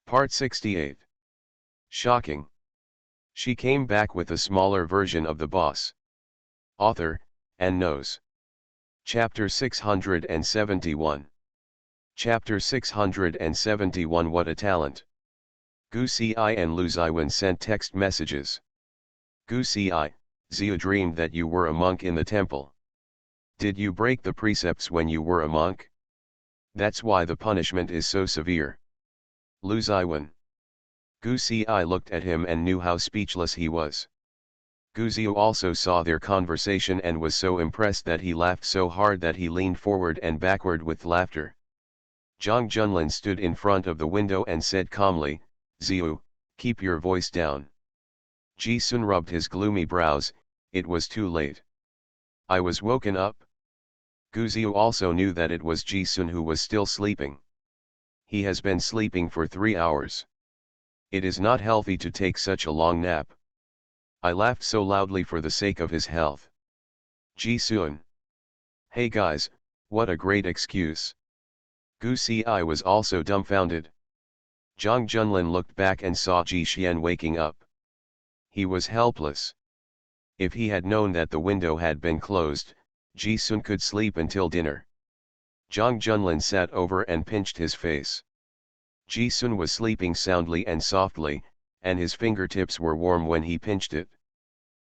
Part 68. Shocking. She came back with a smaller version of the boss. Author, and knows. Chapter 671. Chapter 671. What a talent. Gu Si and Lu Ziwen sent text messages. Gu Si, Ziyu dreamed that you were a monk in the temple. Did you break the precepts when you were a monk? That's why the punishment is so severe. Lu Ziwen. Gu Si looked at him and knew how speechless he was. Gu Ziyu also saw their conversation and was so impressed that he laughed so hard that he leaned forward and backward with laughter. Zhang Junlin stood in front of the window and said calmly, "Ziyu, keep your voice down." Ji Sun rubbed his gloomy brows. It was too late. I was woken up. Gu Ziyu also knew that it was Ji Sun who was still sleeping. He has been sleeping for 3 hours. It is not healthy to take such a long nap. I laughed so loudly for the sake of his health. Ji Sun. Hey guys, what a great excuse. Gu Si was also dumbfounded. Zhang Junlin looked back and saw Ji Xian waking up. He was helpless. If he had known that the window had been closed, Ji Sun could sleep until dinner. Zhang Junlin sat over and pinched his face. Ji Sun was sleeping soundly and softly, and his fingertips were warm when he pinched it.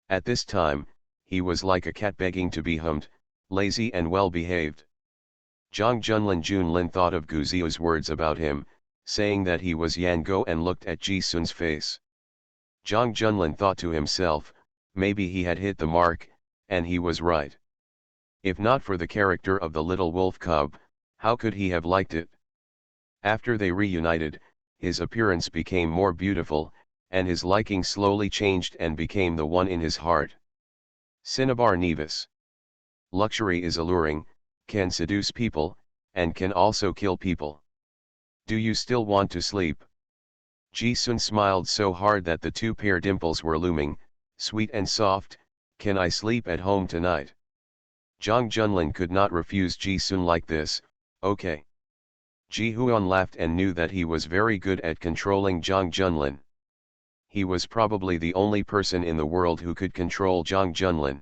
At this time, he was like a cat begging to be hummed, lazy and well-behaved. Zhang Junlin thought of Gu Ziyu's words about him, saying that he was Yango, and looked at Ji Sun's face. Zhang Junlin thought to himself, maybe he had hit the mark, and he was right. If not for the character of the little wolf cub, how could he have liked it? After they reunited, his appearance became more beautiful, and his liking slowly changed and became the one in his heart. Cinnabar Nevis. Luxury is alluring, can seduce people, and can also kill people. Do you still want to sleep? Ji Sun smiled so hard that the two pair dimples were looming, sweet and soft. Can I sleep at home tonight? Zhang Junlin could not refuse Ji Sun like this. Okay. Ji Huan laughed and knew that he was very good at controlling Zhang Junlin. He was probably the only person in the world who could control Zhang Junlin.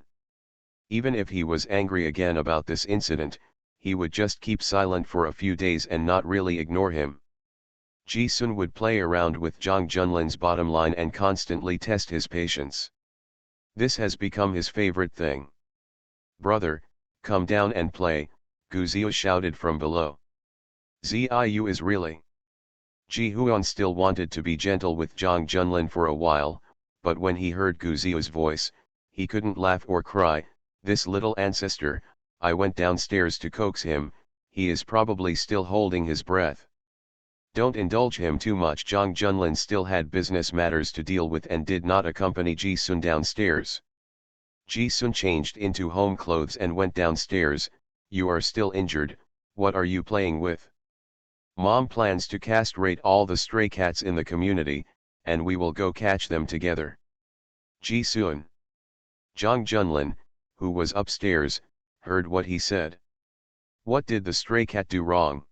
Even if he was angry again about this incident, he would just keep silent for a few days and not really ignore him. Ji Sun would play around with Zhang Junlin's bottom line and constantly test his patience. This has become his favorite thing. Brother, come down and play, Gu Ziyu shouted from below. Ziyu is really. Ji Huan still wanted to be gentle with Zhang Junlin for a while, but when he heard Gu Ziyu's voice, he couldn't laugh or cry. This little ancestor, I went downstairs to coax him, he is probably still holding his breath. Don't indulge him too much. Zhang Junlin still had business matters to deal with and did not accompany Ji Sun downstairs. Ji Sun changed into home clothes and went downstairs. You are still injured, what are you playing with? Mom plans to castrate all the stray cats in the community, and we will go catch them together. Ji Sun. Zhang Junlin, who was upstairs, heard what he said. What did the stray cat do wrong?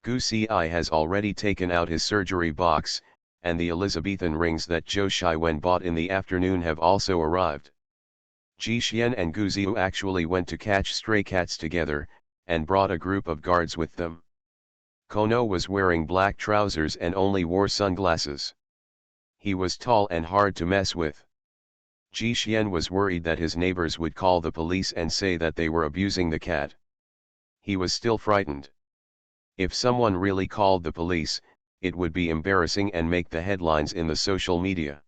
Gu Si has already taken out his surgery box, and the Elizabethan rings that Zhou Shiwen bought in the afternoon have also arrived. Ji Xian and Gu Ziyu actually went to catch stray cats together, and brought a group of guards with them. Kono was wearing black trousers and only wore sunglasses. He was tall and hard to mess with. Ji Xian was worried that his neighbors would call the police and say that they were abusing the cat. He was still frightened. If someone really called the police, it would be embarrassing and make the headlines in the social media.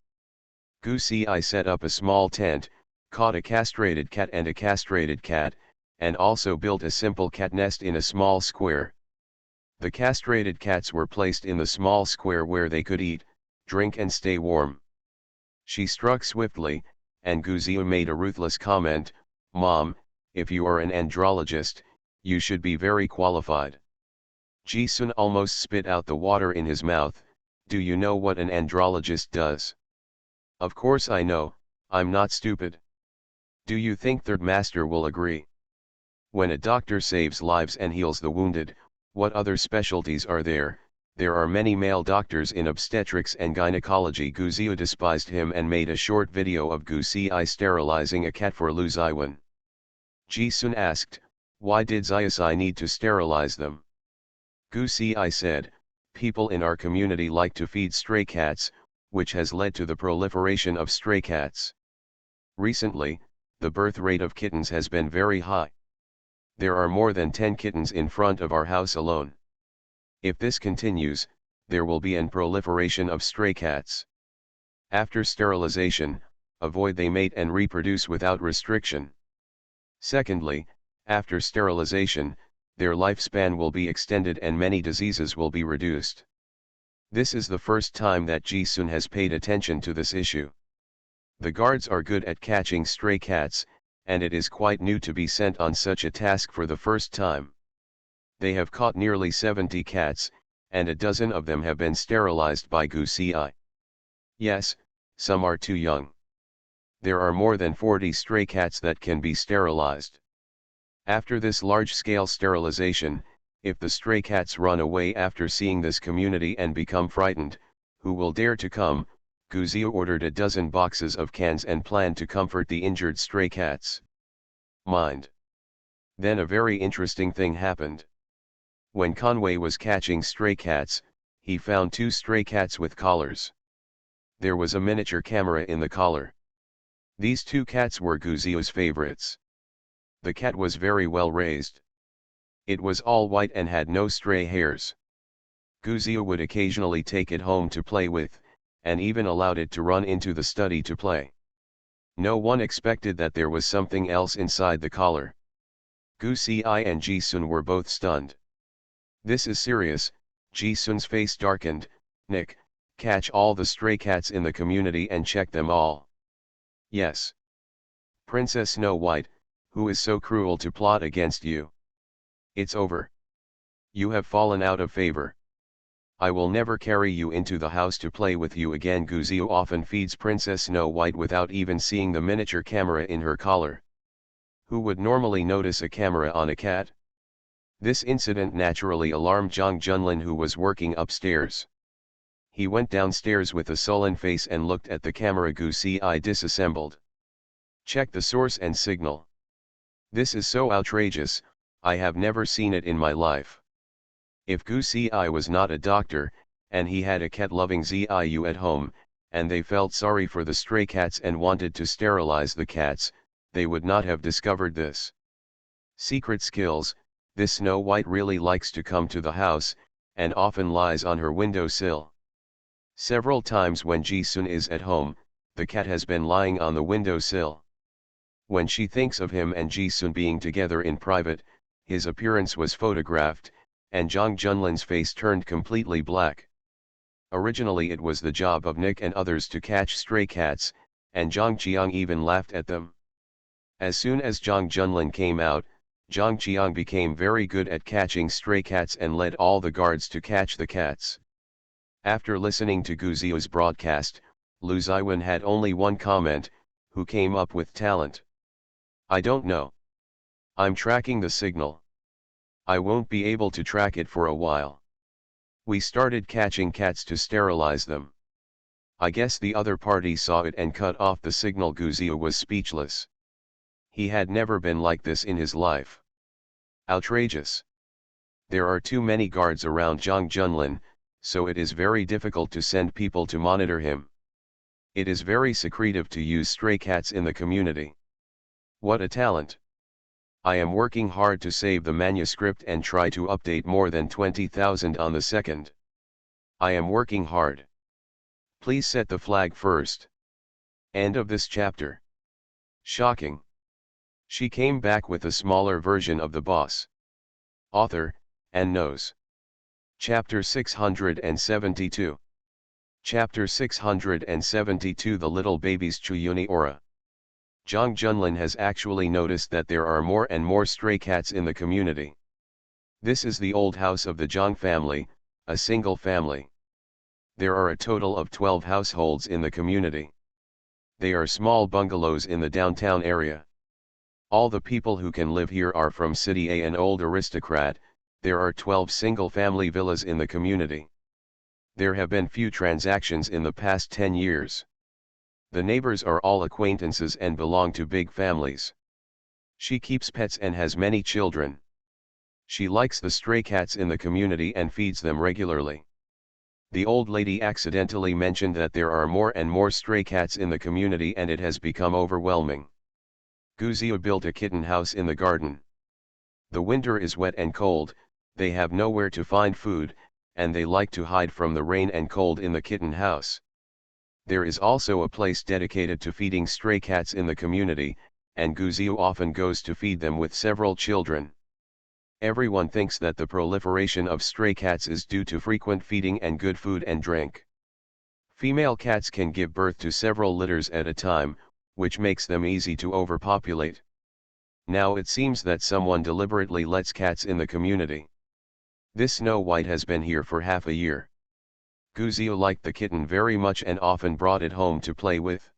Gu Si set up a small tent, caught a castrated cat and a castrated cat, and also built a simple cat nest in a small square. The castrated cats were placed in the small square where they could eat, drink and stay warm. She struck swiftly, and Gu Ziyu made a ruthless comment, Mom, if you are an andrologist, you should be very qualified. Ji Sun almost spit out the water in his mouth. Do you know what an andrologist does? Of course I know, I'm not stupid. Do you think Third Master will agree? When a doctor saves lives and heals the wounded, what other specialties are there? There are many male doctors in obstetrics and gynecology. Gu Ziyu despised him and made a short video of Gu Ci sterilizing a cat for Lu Ziwen. Ji Sun asked, "Why did Ziyu need to sterilize them?" Gu Ci said, "People in our community like to feed stray cats, which has led to the proliferation of stray cats. Recently, the birth rate of kittens has been very high. There are more than 10 kittens in front of our house alone. If this continues, there will be an proliferation of stray cats. After sterilization, avoid they mate and reproduce without restriction. Secondly, after sterilization, their lifespan will be extended and many diseases will be reduced." This is the first time that Ji Sun has paid attention to this issue. The guards are good at catching stray cats, and it is quite new to be sent on such a task for the first time. They have caught nearly 70 cats, and a dozen of them have been sterilized by Gu Ci. Yes, some are too young. There are more than 40 stray cats that can be sterilized. After this large-scale sterilization, if the stray cats run away after seeing this community and become frightened, who will dare to come? Gu Ziyu ordered a dozen boxes of cans and planned to comfort the injured stray cats. Mind. Then a very interesting thing happened. When Conway was catching stray cats, he found 2 stray cats with collars. There was a miniature camera in the collar. These 2 cats were Gu Ziyu's favorites. The cat was very well raised. It was all white and had no stray hairs. Gu Ziyu would occasionally take it home to play with, and even allowed it to run into the study to play. No one expected that there was something else inside the collar. Gu Ci and Ji Sun were both stunned. "This is serious." Ji Sun's face darkened. "Nick, catch all the stray cats in the community and check them all." "Yes. Princess Snow White, who is so cruel to plot against you? It's over. You have fallen out of favor. I will never carry you into the house to play with you again." Gu Ziyu often feeds Princess Snow White without even seeing the miniature camera in her collar. Who would normally notice a camera on a cat? This incident naturally alarmed Zhang Junlin, who was working upstairs. He went downstairs with a sullen face and looked at the camera Gu Ci disassembled. "Check the source and signal. This is so outrageous, I have never seen it in my life." If Gu Ci was not a doctor, and he had a cat-loving Ziyu at home, and they felt sorry for the stray cats and wanted to sterilize the cats, they would not have discovered this. Secret skills. This Snow White really likes to come to the house, and often lies on her window sill. Several times when Ji Sun is at home, the cat has been lying on the window sill. When she thinks of him and Ji Sun being together in private, his appearance was photographed, and Zhang Junlin's face turned completely black. Originally it was the job of Nick and others to catch stray cats, and Zhang Qiang even laughed at them. As soon as Zhang Junlin came out, Zhang Qiang became very good at catching stray cats and led all the guards to catch the cats. After listening to Gu Ziyu's broadcast, Lu Ziwen had only one comment: "Who came up with talent? I don't know. I'm tracking the signal. I won't be able to track it for a while. We started catching cats to sterilize them. I guess the other party saw it and cut off the signal." Gu Ziyu was speechless. He had never been like this in his life. Outrageous. There are too many guards around Zhang Junlin, so it is very difficult to send people to monitor him. It is very secretive to use stray cats in the community. What a talent. I am working hard to save the manuscript and try to update more than 20,000 on the second. I am working hard. Please set the flag first. End of this chapter. Shocking. She came back with a smaller version of the boss. Author, and knows. Chapter 672. Chapter 672. The Little Baby's Chuyuni Aura. Zhang Junlin has actually noticed that there are more and more stray cats in the community. This is the old house of the Zhang family, a single family. There are a total of 12 households in the community. They are small bungalows in the downtown area. All the people who can live here are from City A, an old aristocrat. There are 12 single-family villas in the community. There have been few transactions in the past 10 years. The neighbors are all acquaintances and belong to big families. She keeps pets and has many children. She likes the stray cats in the community and feeds them regularly. The old lady accidentally mentioned that there are more and more stray cats in the community and it has become overwhelming. Guzio built a kitten house in the garden. The winter is wet and cold, they have nowhere to find food, and they like to hide from the rain and cold in the kitten house. There is also a place dedicated to feeding stray cats in the community, and Guzio often goes to feed them with several children. Everyone thinks that the proliferation of stray cats is due to frequent feeding and good food and drink. Female cats can give birth to several litters at a time, which makes them easy to overpopulate. Now it seems that someone deliberately lets cats in the community. This Snow White has been here for half a year. Guzio liked the kitten very much and often brought it home to play with.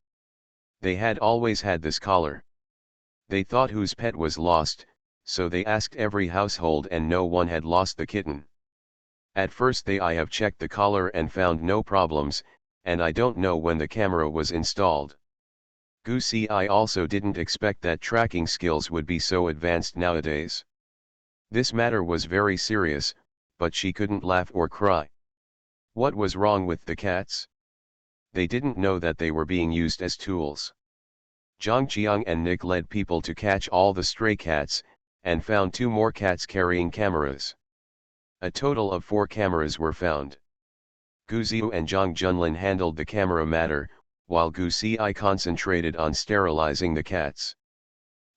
They had always had this collar. They thought whose pet was lost, so they asked every household and no one had lost the kitten. At first I have checked the collar and found no problems, and I don't know when the camera was installed. Goosey I also didn't expect that tracking skills would be so advanced nowadays. This matter was very serious, but she couldn't laugh or cry. What was wrong with the cats? They didn't know that they were being used as tools. Zhang Qiang and Nick led people to catch all the stray cats, and found 2 more cats carrying cameras. A total of 4 cameras were found. Guzio and Zhang Junlin handled the camera matter, while Gu Xi concentrated on sterilizing the cats.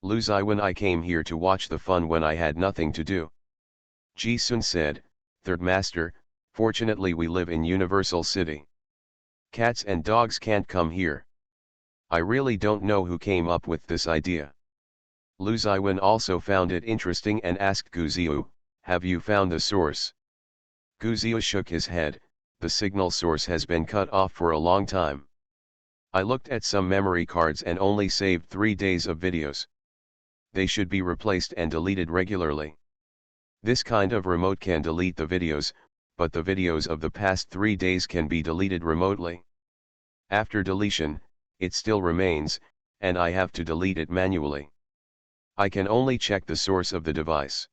Lu Ziwen I came here to watch the fun when I had nothing to do. Ji Sun said, Third Master, fortunately we live in Universal City. Cats and dogs can't come here. I really don't know who came up with this idea. Lu Ziwen also found it interesting and asked Guzio, have you found the source? Guzio shook his head, the signal source has been cut off for a long time. I looked at some memory cards and only saved 3 days of videos. They should be replaced and deleted regularly. This kind of remote can delete the videos, but the videos of the past 3 days can be deleted remotely. After deletion, it still remains, and I have to delete it manually. I can only check the source of the device.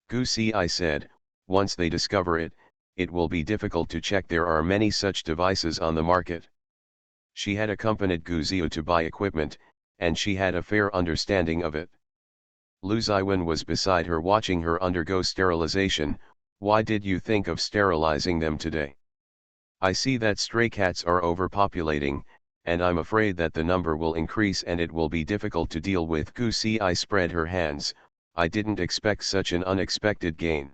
Gu Xi said, once they discover it, it will be difficult to check. There are many such devices on the market. She had accompanied Guzio to buy equipment, and she had a fair understanding of it. Lu Ziwen was beside her watching her undergo sterilization. Why did you think of sterilizing them today? I see that stray cats are overpopulating, and I'm afraid that the number will increase and it will be difficult to deal with. Gu Xi spread her hands, I didn't expect such an unexpected gain.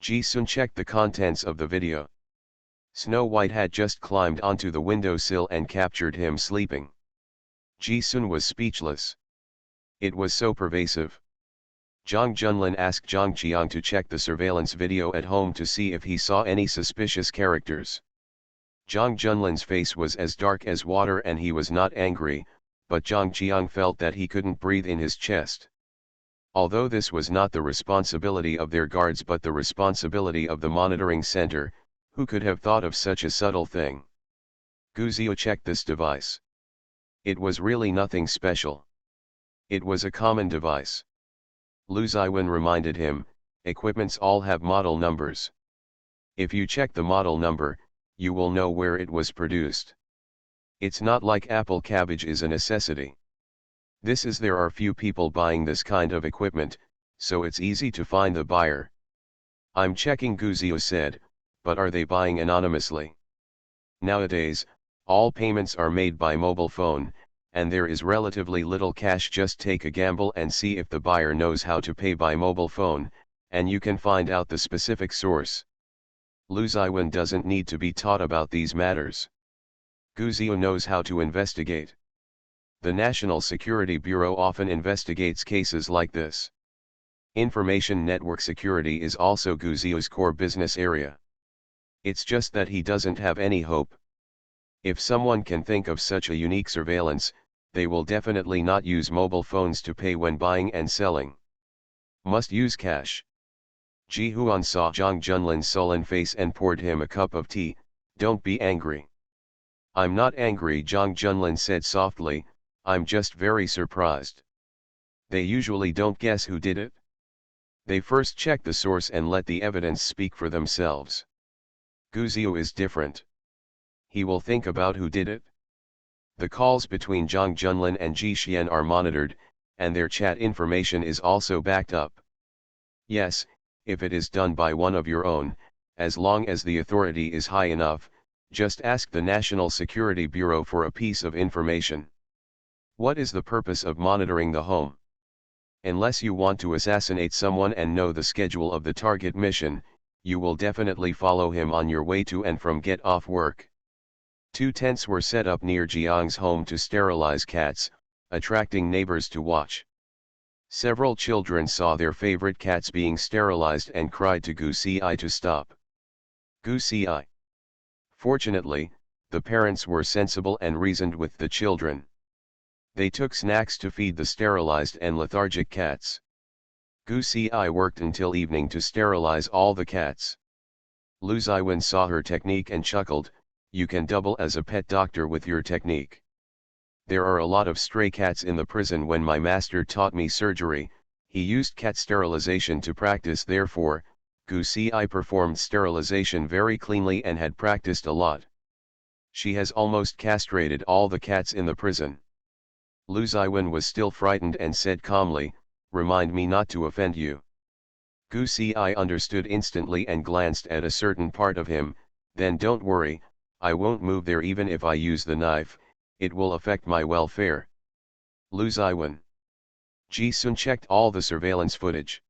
Ji Sun checked the contents of the video. Snow White had just climbed onto the windowsill and captured him sleeping. Ji Sun was speechless. It was so pervasive. Zhang Junlin asked Zhang Qiang to check the surveillance video at home to see if he saw any suspicious characters. Zhang Junlin's face was as dark as water and he was not angry, but Zhang Qiang felt that he couldn't breathe in his chest. Although this was not the responsibility of their guards but the responsibility of the monitoring center, who could have thought of such a subtle thing? Guzio checked this device. It was really nothing special. It was a common device. Lu Ziwen reminded him, equipments all have model numbers. If you check the model number, you will know where it was produced. It's not like apple cabbage is a necessity. There are few people buying this kind of equipment, so it's easy to find the buyer. I'm checking, Guzio said, but are they buying anonymously? Nowadays, all payments are made by mobile phone, and there is relatively little cash. Just take a gamble and see if the buyer knows how to pay by mobile phone, and you can find out the specific source. Lu Ziwen doesn't need to be taught about these matters. Guzio knows how to investigate. The National Security Bureau often investigates cases like this. Information network security is also Guzio's core business area. It's just that he doesn't have any hope. If someone can think of such a unique surveillance, they will definitely not use mobile phones to pay when buying and selling. Must use cash. Ji Huan saw Zhang Junlin's sullen face and poured him a cup of tea. Don't be angry. I'm not angry, Zhang Junlin said softly, I'm just very surprised. They usually don't guess who did it. They first check the source and let the evidence speak for themselves. Gu Ziyu is different. He will think about who did it. The calls between Zhang Junlin and Ji Xian are monitored, and their chat information is also backed up. Yes, if it is done by one of your own, as long as the authority is high enough, just ask the National Security Bureau for a piece of information. What is the purpose of monitoring the home? Unless you want to assassinate someone and know the schedule of the target mission, you will definitely follow him on your way to and from get off work. 2 tents were set up near Jiang's home to sterilize cats, attracting neighbors to watch. Several children saw their favorite cats being sterilized and cried to Gu Ci to stop. Gu Ci. Fortunately, the parents were sensible and reasoned with the children. They took snacks to feed the sterilized and lethargic cats. Gu Ci worked until evening to sterilize all the cats. Lu Ziwen saw her technique and chuckled, you can double as a pet doctor with your technique. There are a lot of stray cats in the prison. When my master taught me surgery, he used cat sterilization to practice. Therefore, Gu Ci performed sterilization very cleanly and had practiced a lot. She has almost castrated all the cats in the prison. Lu Ziwen was still frightened and said calmly, remind me not to offend you. Gu Ci understood instantly and glanced at a certain part of him, then don't worry, I won't move there even if I use the knife, it will affect my welfare. Lu Ziwen. Ji Sun checked all the surveillance footage.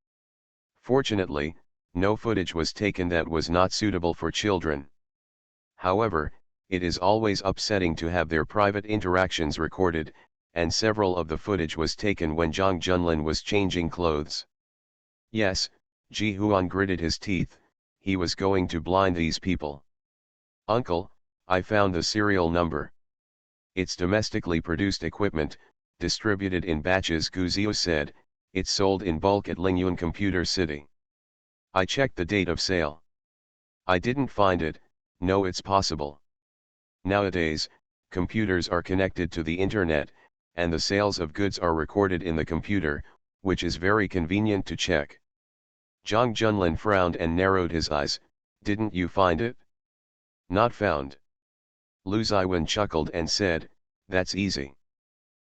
Fortunately, no footage was taken that was not suitable for children. However, it is always upsetting to have their private interactions recorded, and several of the footage was taken when Zhang Junlin was changing clothes. Yes, Ji Huan gritted his teeth, he was going to blind these people. Uncle, I found the serial number. It's domestically produced equipment, distributed in batches, Gu Ziyu said, it's sold in bulk at Lingyuan Computer City. I checked the date of sale. I didn't find it. No, it's possible. Nowadays, computers are connected to the internet, and the sales of goods are recorded in the computer, which is very convenient to check. Zhang Junlin frowned and narrowed his eyes, didn't you find it? Not found. Lu Ziwen chuckled and said, that's easy.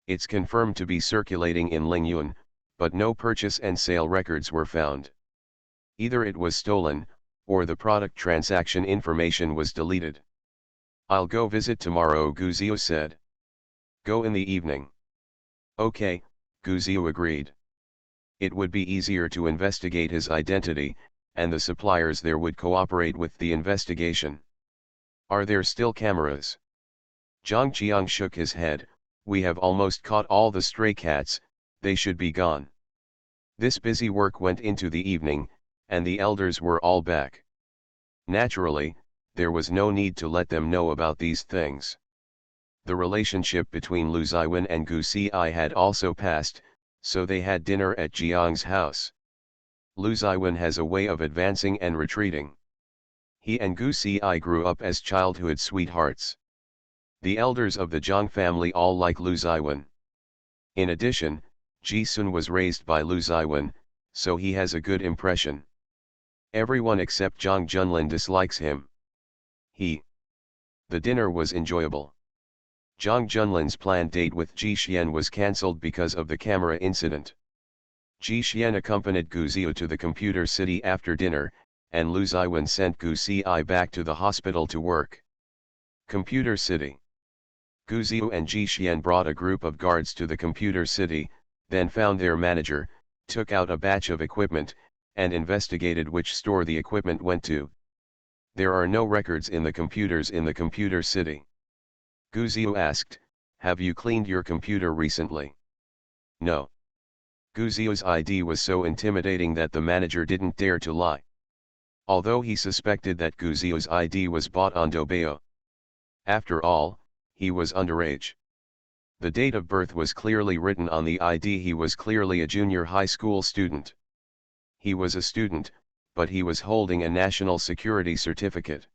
It's confirmed to be circulating in Lingyuan, but no purchase and sale records were found. Either it was stolen, or the product transaction information was deleted. I'll go visit tomorrow, Gu Ziyu said. Go in the evening. Okay, Gu Ziyu agreed. It would be easier to investigate his identity, and the suppliers there would cooperate with the investigation. Are there still cameras? Zhang Qiang shook his head, we have almost caught all the stray cats, they should be gone. This busy work went into the evening, and the elders were all back. Naturally, there was no need to let them know about these things. The relationship between Lu Ziwen and Gu Ci had also passed, so they had dinner at Jiang's house. Lu Ziwen has a way of advancing and retreating. He and Gu Ci grew up as childhood sweethearts. The elders of the Zhang family all like Lu Ziwen. In addition, Ji Sun was raised by Lu Ziwen, so he has a good impression. Everyone except Zhang Junlin dislikes him. The dinner was enjoyable. Zhang Junlin's planned date with Ji Xian was cancelled because of the camera incident. Ji Xian accompanied Gu Ziyu to the computer city after dinner, and Lu Ziwen sent Gu Ci back to the hospital to work. Computer City. Gu Ziyu and Ji Xian brought a group of guards to the computer city, then found their manager, took out a batch of equipment, and investigated which store the equipment went to. There are no records in the computers in the computer city. Gu Ziyu asked, have you cleaned your computer recently? No. Gu Ziyu's ID was so intimidating that the manager didn't dare to lie. Although he suspected that Gu Ziyu's ID was bought on Doubao. After all, he was underage. The date of birth was clearly written on the ID. He was clearly a junior high school student. He was a student, but he was holding a national security certificate.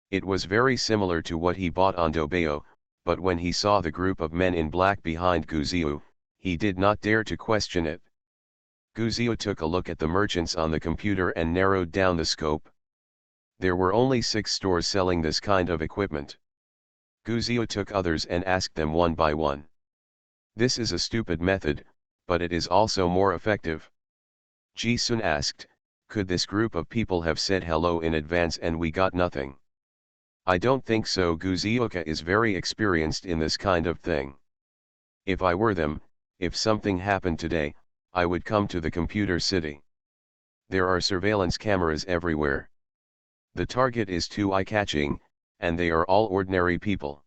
It was very similar to what he bought on Dobeo, but when he saw the group of men in black behind Guziu, he did not dare to question it. Guziu took a look at the merchants on the computer and narrowed down the scope. There were only 6 stores selling this kind of equipment. Guziu took others and asked them one by one. This is a stupid method, but it is also more effective. Ji Sun asked, could this group of people have said hello in advance and we got nothing? I don't think so. Guziuka is very experienced in this kind of thing. If I were them, if something happened today, I would come to the computer city. There are surveillance cameras everywhere. The target is too eye-catching, and they are all ordinary people.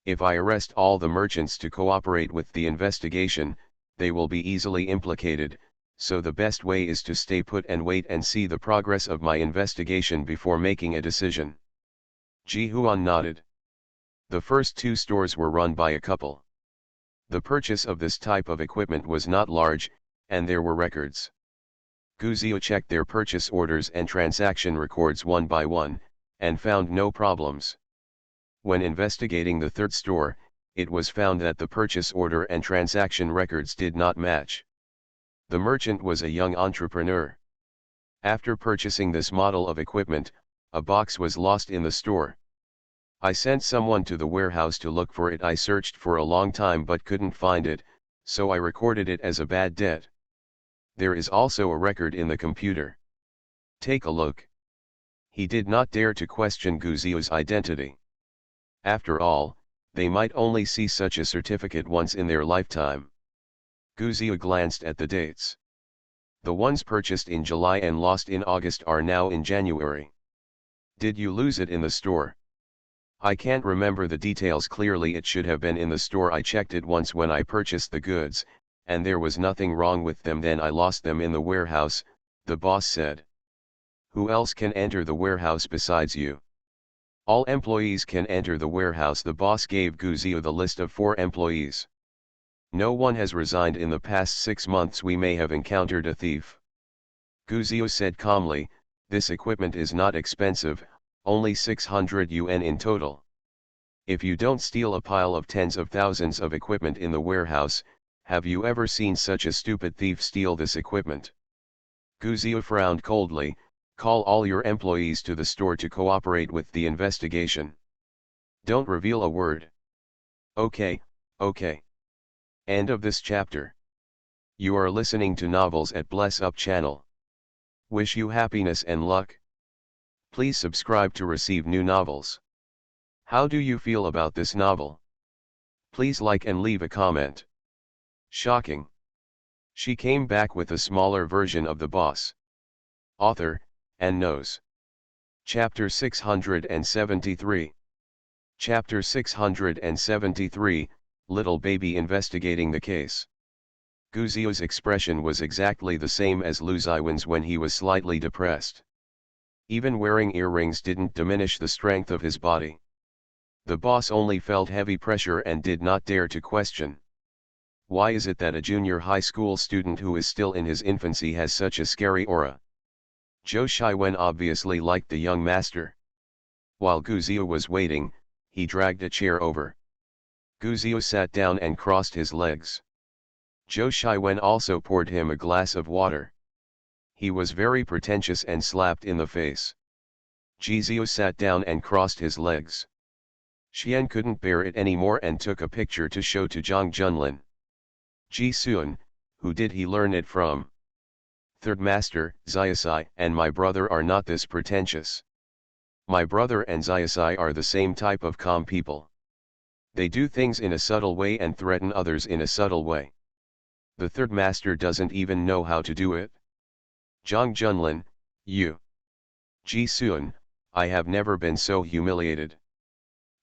If I arrest all the merchants to cooperate with the investigation, they will be easily implicated, so the best way is to stay put and wait and see the progress of my investigation before making a decision. Ji Huan nodded. The first 2 stores were run by a couple. The purchase of this type of equipment was not large, and there were records. Guziu checked their purchase orders and transaction records one by one, and found no problems. When investigating the 3rd store, it was found that the purchase order and transaction records did not match. The merchant was a young entrepreneur. After purchasing this model of equipment, a box was lost in the store. I sent someone to the warehouse to look for it. I searched for a long time but couldn't find it, so I recorded it as a bad debt. There is also a record in the computer. Take a look. He did not dare to question Guziu's identity. After all, they might only see such a certificate once in their lifetime. Guziu glanced at the dates. The ones purchased in July and lost in August are now in January. Did you lose it in the store? I can't remember the details clearly. It should have been in the store. I checked it once when I purchased the goods, and there was nothing wrong with them. Then I lost them in the warehouse, the boss said. Who else can enter the warehouse besides you? All employees can enter the warehouse. The boss gave Guziu the list of 4 employees. No one has resigned in the past 6 months. We may have encountered a thief. Guziu said calmly, this equipment is not expensive, only 600 yuan in total. If you don't steal a pile of tens of thousands of equipment in the warehouse, have you ever seen such a stupid thief steal this equipment? Guziu frowned coldly, call all your employees to the store to cooperate with the investigation. Don't reveal a word. Okay, okay. End of this chapter. You are listening to Novels at Bless Up channel. Wish you happiness and luck. Please subscribe to receive new novels. How do you feel about this novel? Please like and leave a comment. Shocking. She came back with a smaller version of the boss. Author, and knows. Chapter 673. Chapter 673, Little Baby investigating the case. Guziu's expression was exactly the same as Lu Ziwen's when he was slightly depressed. Even wearing earrings didn't diminish the strength of his body. The boss only felt heavy pressure and did not dare to question. Why is it that a junior high school student who is still in his infancy has such a scary aura? Zhou Shiwen obviously liked the young master. While Guziu was waiting, he dragged a chair over. Guziu sat down and crossed his legs. Zhou Shiwen also poured him a glass of water. He was very pretentious and slapped in the face. Guziu sat down and crossed his legs. Xian couldn't bear it anymore and took a picture to show to Zhang Junlin. Ji Sun, who did he learn it from? Third Master, Xiaosai and my brother are not this pretentious. My brother and Xiaosai are the same type of calm people. They do things in a subtle way and threaten others in a subtle way. The third master doesn't even know how to do it. Zhang Junlin, you. Ji Sun, I have never been so humiliated.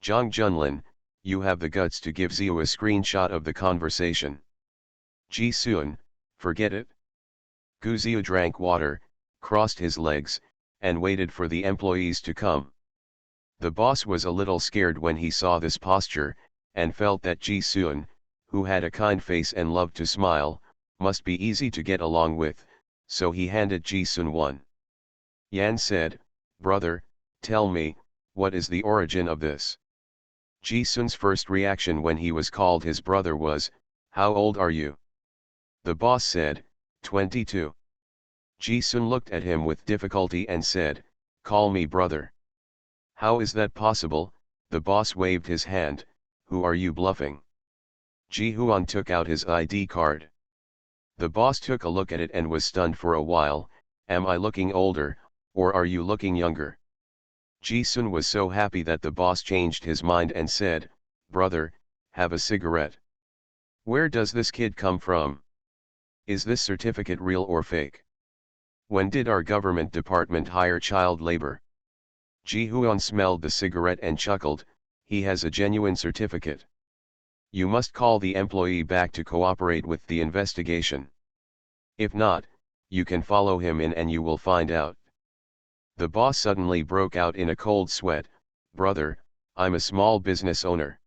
Zhang Junlin, you have the guts to give Xiu a screenshot of the conversation. Ji Sun, forget it. Gu Xiu drank water, crossed his legs, and waited for the employees to come. The boss was a little scared when he saw this posture, and felt that Ji Sun, who had a kind face and loved to smile, must be easy to get along with, so he handed Ji Sun one. Yan said, "Brother, tell me, what is the origin of this?" Ji Sun's first reaction when he was called his brother was, "How old are you?" The boss said, 22. Ji Sun looked at him with difficulty and said, "Call me brother." "How is that possible?" The boss waved his hand, "Who are you bluffing?" Ji Huan took out his ID card. The boss took a look at it and was stunned for a while. "Am I looking older, or are you looking younger?" Ji Sun was so happy that the boss changed his mind and said, "Brother, have a cigarette. Where does this kid come from? Is this certificate real or fake? When did our government department hire child labor?" Ji Huan smelled the cigarette and chuckled, "He has a genuine certificate. You must call the employee back to cooperate with the investigation. If not, you can follow him in and you will find out." The boss suddenly broke out in a cold sweat, "Brother, I'm a small business owner.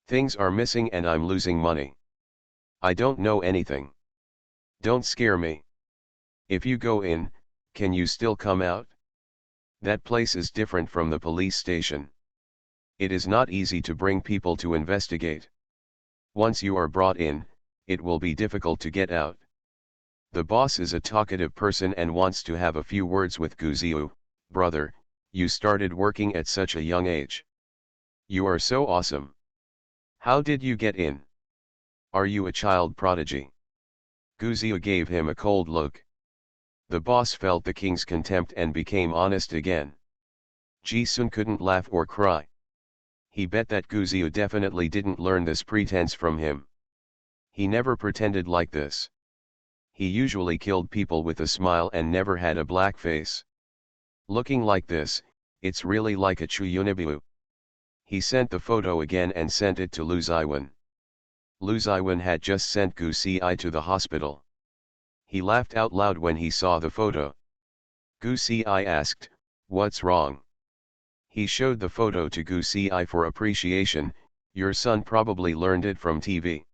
Things are missing and I'm losing money. I don't know anything. Don't scare me. If you go in, can you still come out? That place is different from the police station. It is not easy to bring people to investigate. Once you are brought in, it will be difficult to get out." The boss is a talkative person and wants to have a few words with Gu Ziyu. "Brother, you started working at such a young age. You are so awesome. How did you get in? Are you a child prodigy?" Gu Ziyu gave him a cold look. The boss felt the king's contempt and became honest again. Ji Sun couldn't laugh or cry. He bet that Gu Ziyu definitely didn't learn this pretense from him. He never pretended like this. He usually killed people with a smile and never had a black face. Looking like this, it's really like a Chuyunibu. He sent the photo again and sent it to Lu Ziwen. Lu Ziwen had just sent Gu Ci to the hospital. He laughed out loud when he saw the photo. Gu Ci asked, "What's wrong?" He showed the photo to Gu Ci for appreciation. "Your son probably learned it from TV.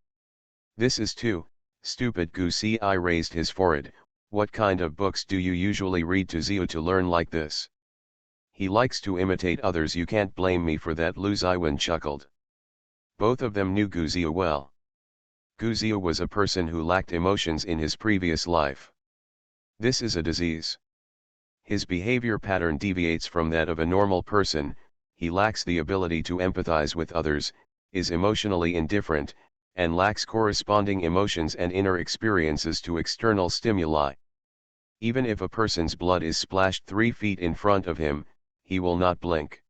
This is too stupid." Gu Ci raised his forehead. "What kind of books do you usually read to Ziyu to learn like this? He likes to imitate others. You can't blame me for that." Lu Ziwen chuckled. Both of them knew Gu Ziyu well. Gu Ziyu was a person who lacked emotions in his previous life. This is a disease. His behavior pattern deviates from that of a normal person. He lacks the ability to empathize with others, is emotionally indifferent, and lacks corresponding emotions and inner experiences to external stimuli. Even if a person's blood is splashed 3 feet in front of him, he will not blink.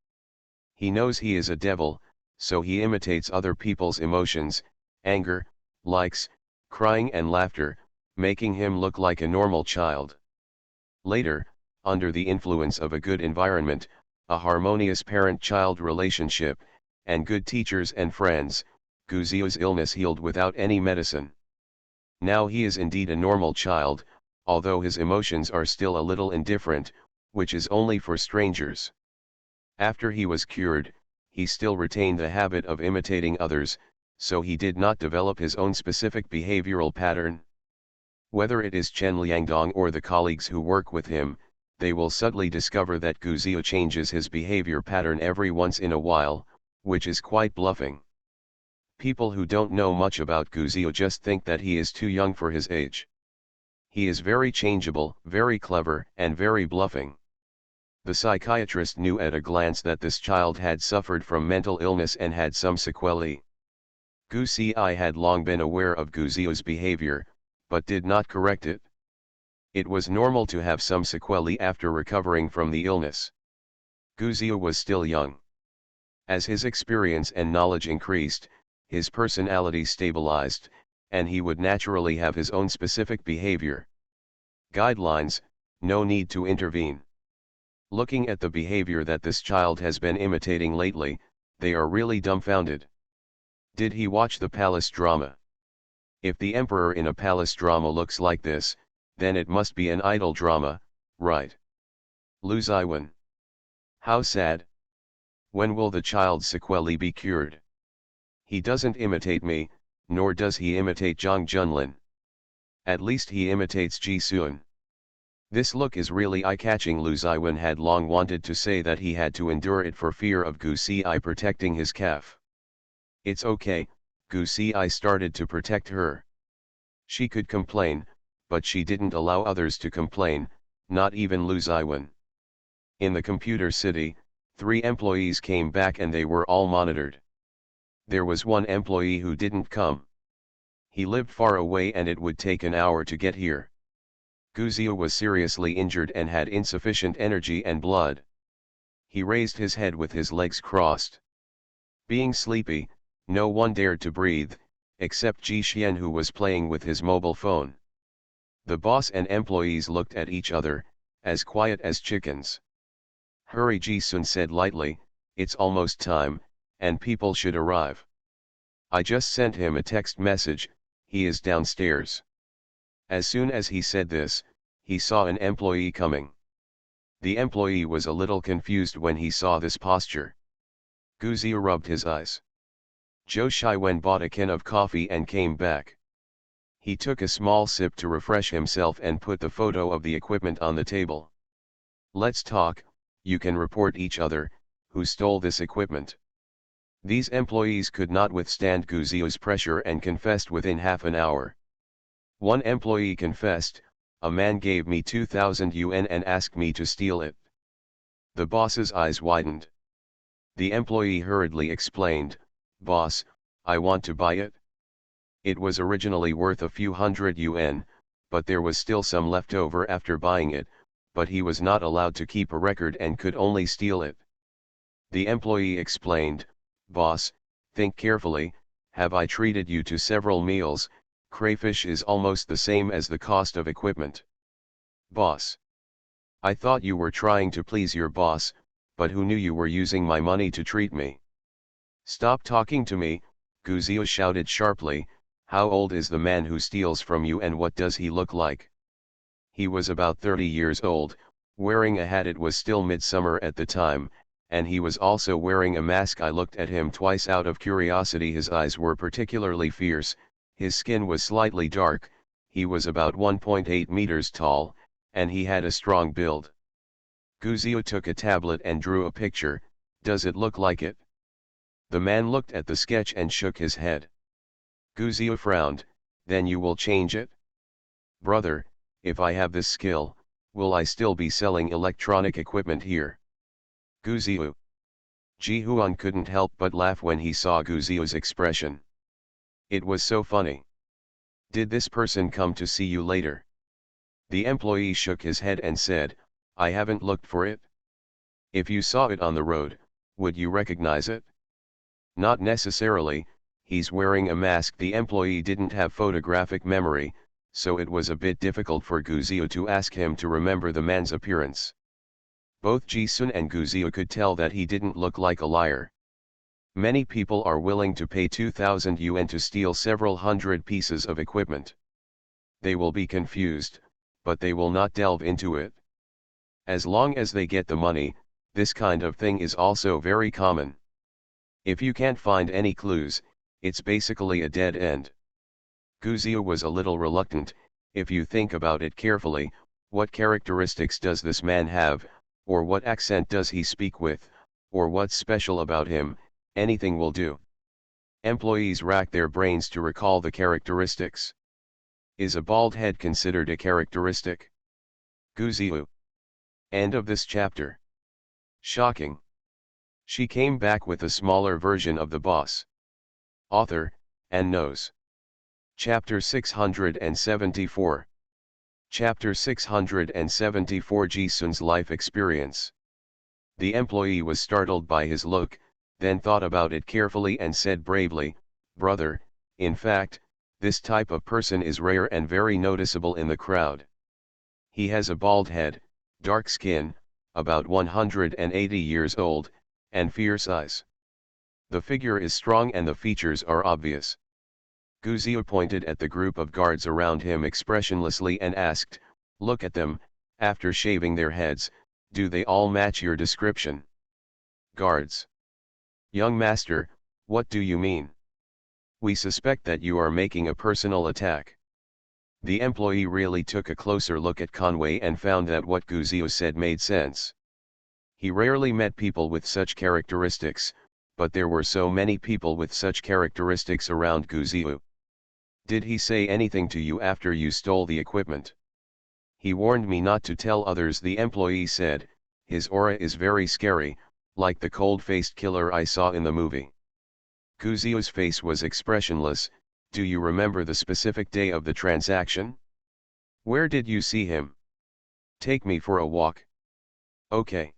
He knows he is a devil, so he imitates other people's emotions, anger, likes, crying and laughter, making him look like a normal child. Later, under the influence of a good environment, a harmonious parent-child relationship, and good teachers and friends, Gu Ziyu's illness healed without any medicine. Now he is indeed a normal child, although his emotions are still a little indifferent, which is only for strangers. After he was cured, he still retained the habit of imitating others, so he did not develop his own specific behavioral pattern. Whether it is Chen Liangdong or the colleagues who work with him, they will suddenly discover that Gu Ziyu changes his behavior pattern every once in a while, which is quite bluffing. People who don't know much about Gu Ziyu just think that he is too young for his age. He is very changeable, very clever, and very bluffing. The psychiatrist knew at a glance that this child had suffered from mental illness and had some sequelae. Gu Ci had long been aware of Gu Ziyu's behavior, but did not correct it. It was normal to have some sequelae after recovering from the illness. Gu Ziyu was still young. As his experience and knowledge increased, his personality stabilized, and he would naturally have his own specific behavior. Guidelines: no need to intervene. Looking at the behavior that this child has been imitating lately, they are really dumbfounded. Did he watch the palace drama? If the emperor in a palace drama looks like this, then it must be an idol drama, right? Lu Ziwen. How sad. When will the child's sequelae be cured? He doesn't imitate me, nor does he imitate Zhang Junlin. At least he imitates Ji Sun. This look is really eye-catching. Lu Ziwen had long wanted to say that he had to endure it for fear of Gu Ci protecting his calf. It's okay, Gu Ci started to protect her. She could complain, but she didn't allow others to complain, not even Lu Ziwen. In the computer city, 3 employees came back and they were all monitored. There was one employee who didn't come. He lived far away and it would take an hour to get here. Gu Zia was seriously injured and had insufficient energy and blood. He raised his head with his legs crossed. Being sleepy, no one dared to breathe, except Ji Xian, who was playing with his mobile phone. The boss and employees looked at each other, as quiet as chickens. Hurry, Ji Sun said lightly, it's almost time, and people should arrive. I just sent him a text message, he is downstairs. As soon as he said this, he saw an employee coming. The employee was a little confused when he saw this posture. Gu Zia rubbed his eyes. Zhou Shiwen bought a can of coffee and came back. He took a small sip to refresh himself and put the photo of the equipment on the table. Let's talk, you can report each other, who stole this equipment. These employees could not withstand Gu Zia's pressure and confessed within half an hour. One employee confessed, a man gave me 2,000 yuan and asked me to steal it. The boss's eyes widened. The employee hurriedly explained, Boss, I want to buy it. It was originally worth a few hundred yuan, but there was still some left over after buying it, but he was not allowed to keep a record and could only steal it. The employee explained, Boss, think carefully, have I treated you to several meals? Crayfish is almost the same as the cost of equipment. Boss. I thought you were trying to please your boss, but who knew you were using my money to treat me? Stop talking to me, Gu Zia shouted sharply. How old is the man who steals from you and what does he look like? He was about 30 years old, wearing a hat. It was still midsummer at the time, and he was also wearing a mask. I looked at him twice out of curiosity. His eyes were particularly fierce, his skin was slightly dark, he was about 1.8 meters tall, and he had a strong build. Gu Zia took a tablet and drew a picture. Does it look like it? The man looked at the sketch and shook his head. Gu Zia frowned, then you will change it? Brother, if I have this skill, will I still be selling electronic equipment here? Gu Zia. Ji Huan couldn't help but laugh when he saw Gu Zia's expression. It was so funny. Did this person come to see you later? The employee shook his head and said, I haven't looked for it. If you saw it on the road, would you recognize it? Not necessarily, he's wearing a mask. The employee didn't have photographic memory, so it was a bit difficult for Gu Zia to ask him to remember the man's appearance. Both Ji Sun and Gu Zia could tell that he didn't look like a liar. Many people are willing to pay 2,000 yuan to steal several hundred pieces of equipment. They will be confused, but they will not delve into it. As long as they get the money, this kind of thing is also very common. If you can't find any clues, it's basically a dead end. Gu Zia was a little reluctant. If you think about it carefully, what characteristics does this man have, or what accent does he speak with, or what's special about him? Anything will do. Employees rack their brains to recall the characteristics. Is a bald head considered a characteristic? Gu Zia. End of this chapter. Shocking. She came back with a smaller version of the boss. Author, and knows. Chapter 674. Chapter 674 Ji Sun's life experience. The employee was startled by his look, then thought about it carefully and said bravely, Brother, in fact, this type of person is rare and very noticeable in the crowd. He has a bald head, dark skin, about 180 years old, and fierce eyes. The figure is strong and the features are obvious. Gu Zia pointed at the group of guards around him expressionlessly and asked, Look at them, after shaving their heads, do they all match your description? Guards. Young master, what do you mean? We suspect that you are making a personal attack. The employee really took a closer look at Conway and found that what Gu Zio said made sense. He rarely met people with such characteristics, but there were so many people with such characteristics around Gu Zio. Did he say anything to you after you stole the equipment? He warned me not to tell others, the employee said. His aura is very scary, like the cold-faced killer I saw in the movie. Gu Zio's face was expressionless. Do you remember the specific day of the transaction? Where did you see him? Take me for a walk. Okay.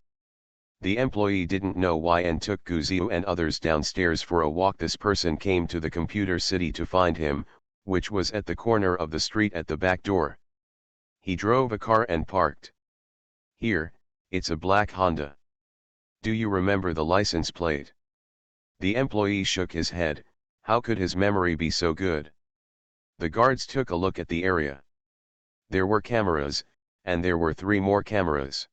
The employee didn't know why and took Gu Zio and others downstairs for a walk. This person came to the computer city to find him, which was at the corner of the street at the back door. He drove a car and parked. Here, it's a black Honda. Do you remember the license plate? The employee shook his head. How could his memory be so good? The guards took a look at the area. There were cameras, and there were 3 more cameras.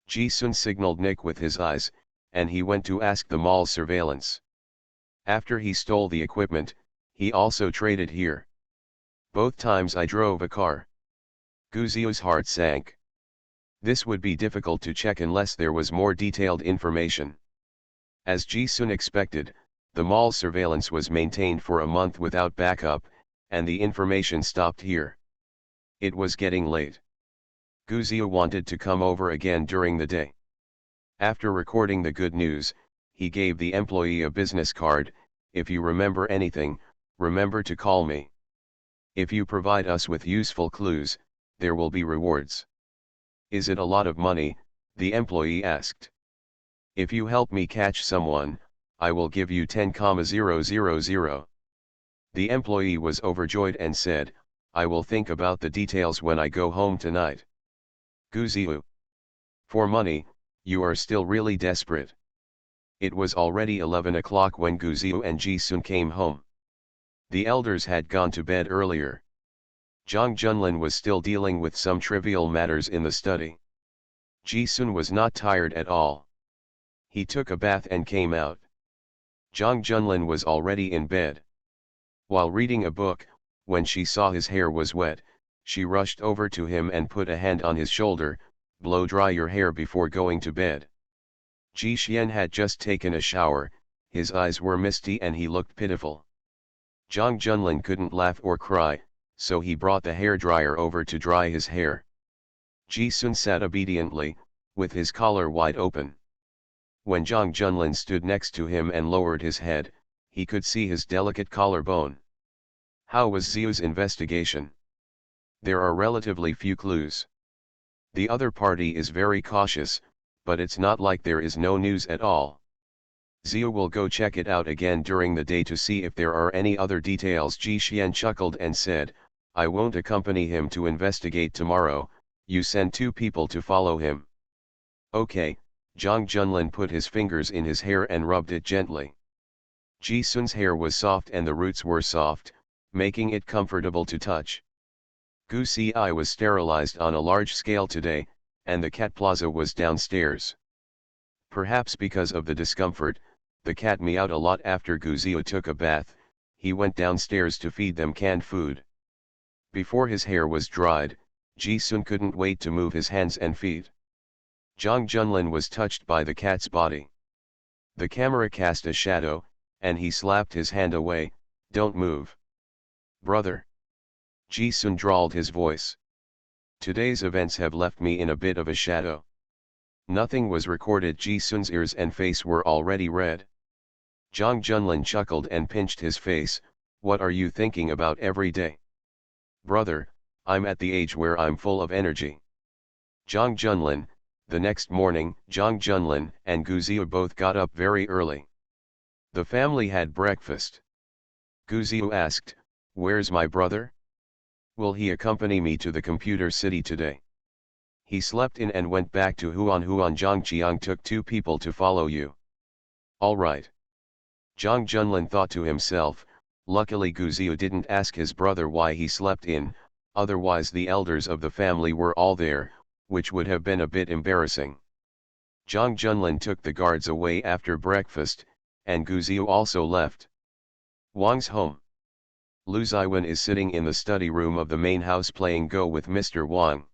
Ji-sun signaled Nick with his eyes, and he went to ask the mall surveillance. After he stole the equipment, he also traded here. Both times I drove a car. Gu Zio's heart sank. This would be difficult to check unless there was more detailed information. As Ji-sun expected, the mall surveillance was maintained for a month without backup, and the information stopped here. It was getting late. Gu Zio wanted to come over again during the day. After recording the good news, he gave the employee a business card. If you remember anything, remember to call me. If you provide us with useful clues, there will be rewards. Is it a lot of money? The employee asked. If you help me catch someone, I will give you 10,000. The employee was overjoyed and said, I will think about the details when I go home tonight. Gu Zio. For money, you are still really desperate. It was already 11 o'clock when Gu Zio and Ji-sun came home. The elders had gone to bed earlier. Jang Junlin was still dealing with some trivial matters in the study. Ji-sun was not tired at all. He took a bath and came out. Jang Junlin was already in bed. While reading a book, when she saw his hair was wet, she rushed over to him and put a hand on his shoulder. Blow dry your hair before going to bed. Ji Xian had just taken a shower, his eyes were misty and he looked pitiful. Jang Junlin couldn't laugh or cry, so he brought the hairdryer over to dry his hair. Ji-sun sat obediently, with his collar wide open. When Jang Junlin stood next to him and lowered his head, he could see his delicate collarbone. How was Zio's investigation? There are relatively few clues. The other party is very cautious, but it's not like there is no news at all. Zio will go check it out again during the day to see if there are any other details. Ji Xian chuckled and said, I won't accompany him to investigate tomorrow, you send 2 people to follow him. Okay. Jang Junlin put his fingers in his hair and rubbed it gently. Ji-sun's hair was soft and the roots were soft, making it comfortable to touch. Gu Si was sterilized on a large scale today, and the cat plaza was downstairs. Perhaps because of the discomfort, the cat meowed a lot after Gu Zio took a bath. He went downstairs to feed them canned food. Before his hair was dried, Ji-sun couldn't wait to move his hands and feet. Jang Junlin was touched by the cat's body. The camera cast a shadow, and he slapped his hand away. Don't move. Brother. Ji-sun drawled his voice. Today's events have left me in a bit of a shadow. Nothing was recorded. Ji-sun's ears and face were already red. Jang Junlin chuckled and pinched his face. What are you thinking about every day? Brother, I'm at the age where I'm full of energy. Jang Junlin. The next morning, Jang Junlin and Gu Zio both got up very early. The family had breakfast. Gu Zio asked, where's my brother? Will he accompany me to the computer city today? He slept in and went back to Huan. Zhang Qiang took 2 people to follow you. All right. Jang Junlin thought to himself, luckily Gu Zio didn't ask his brother why he slept in, otherwise the elders of the family were all there, which would have been a bit embarrassing. Jang Junlin took the guards away after breakfast, and Gu Zio also left. Wang's home. Lu Ziwen is sitting in the study room of the main house playing Go with Mr. Wang.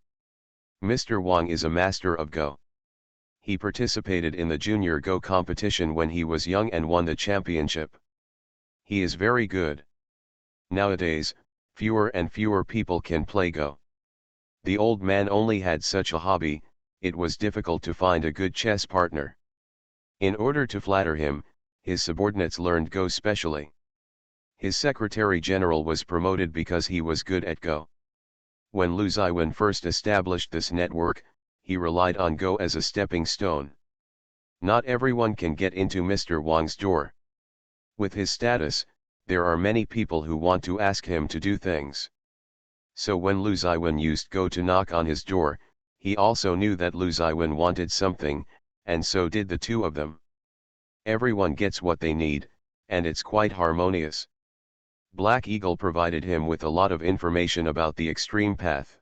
Mr. Wang is a master of Go. He participated in the junior Go competition when he was young and won the championship. He is very good. Nowadays, fewer and fewer people can play Go. The old man only had such a hobby, it was difficult to find a good chess partner. In order to flatter him, his subordinates learned Go specially. His secretary general was promoted because he was good at Go. When Lu Ziwen first established this network, he relied on Go as a stepping stone. Not everyone can get into Mr. Wang's door. With his status, there are many people who want to ask him to do things. So when Lu Ziwen used Go to knock on his door, he also knew that Lu Ziwen wanted something, and so did the two of them. Everyone gets what they need, and it's quite harmonious. Black Eagle provided him with a lot of information about the extreme path.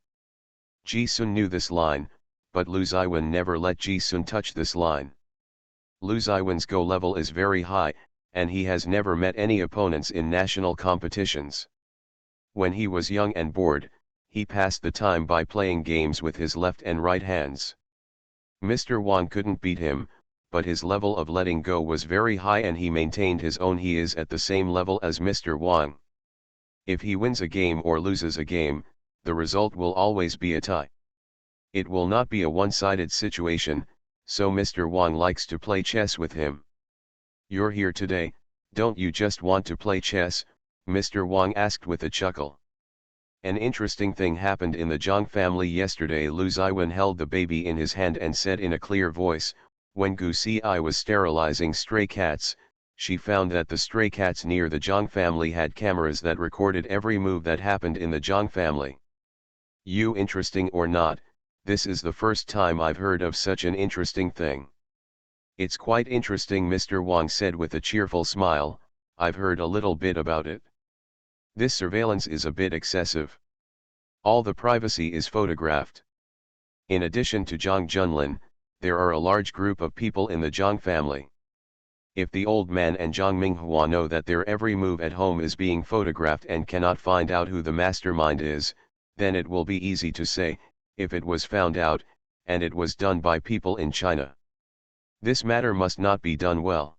Ji-sun knew this line, but Lu Ziwen never let Ji-sun touch this line. Lu Ziwen's Go level is very high, and he has never met any opponents in national competitions. When he was young and bored, he passed the time by playing games with his left and right hands. Mr. Wang couldn't beat him, but his level of letting go was very high and he maintained his own. He is at the same level as Mr. Wang. If he wins a game or loses a game, the result will always be a tie. It will not be a one-sided situation, so Mr. Wang likes to play chess with him. "You're here today, don't you just want to play chess?" Mr. Wang asked with a chuckle. An interesting thing happened in the Zhang family yesterday. Lu Ziwen held the baby in his hand and said in a clear voice, when Gu Ci was sterilizing stray cats, she found that the stray cats near the Zhang family had cameras that recorded every move that happened in the Zhang family. You interesting or not, this is the first time I've heard of such an interesting thing. It's quite interesting, Mr. Wang said with a cheerful smile. I've heard a little bit about it. This surveillance is a bit excessive. All the privacy is photographed. In addition to Zhang Junlin, there are a large group of people in the Zhang family. If the old man and Zhang Minghua know that their every move at home is being photographed and cannot find out who the mastermind is, then it will be easy to say, if it was found out, and it was done by people in China. This matter must not be done well.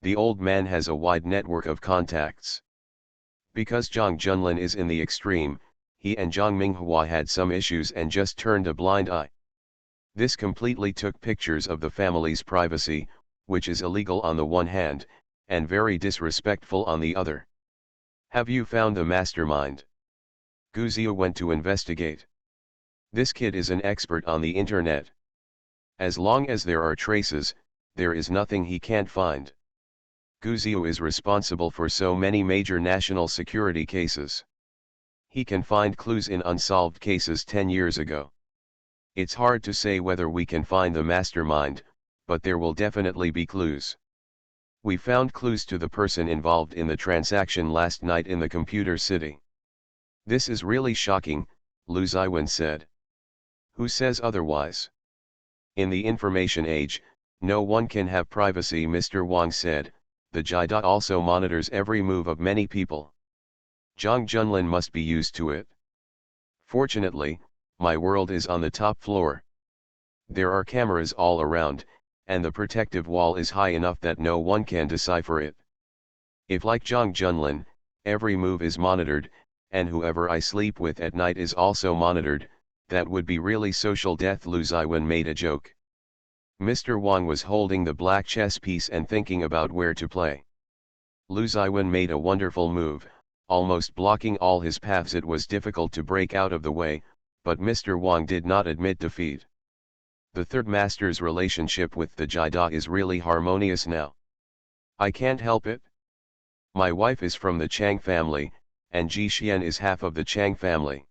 The old man has a wide network of contacts. Because Zhang Junlin is in the extreme, he and Zhang Minghua had some issues and just turned a blind eye. This completely took pictures of the family's privacy, which is illegal on the one hand, and very disrespectful on the other. Have you found the mastermind? Gu Zia went to investigate. This kid is an expert on the internet. As long as there are traces, there is nothing he can't find. Gu Zia is responsible for so many major national security cases. He can find clues in unsolved cases 10 years ago. It's hard to say whether we can find the mastermind, but there will definitely be clues. We found clues to the person involved in the transaction last night in the computer city. This is really shocking, Lu Ziwen said. Who says otherwise? In the information age, no one can have privacy, Mr. Wang said. The JIDA also monitors every move of many people. Zhang Junlin must be used to it. Fortunately, my world is on the top floor. There are cameras all around, and the protective wall is high enough that no one can decipher it. If like Zhang Junlin, every move is monitored, and whoever I sleep with at night is also monitored, that would be really social death. Lu Ziwen made a joke. Mr. Wang was holding the black chess piece and thinking about where to play. Lu Ziwen made a wonderful move, almost blocking all his paths. It was difficult to break out of the way, but Mr. Wang did not admit defeat. The third master's relationship with the JIDA is really harmonious now. I can't help it. My wife is from the Chang family, and Ji Xian is half of the Chang family.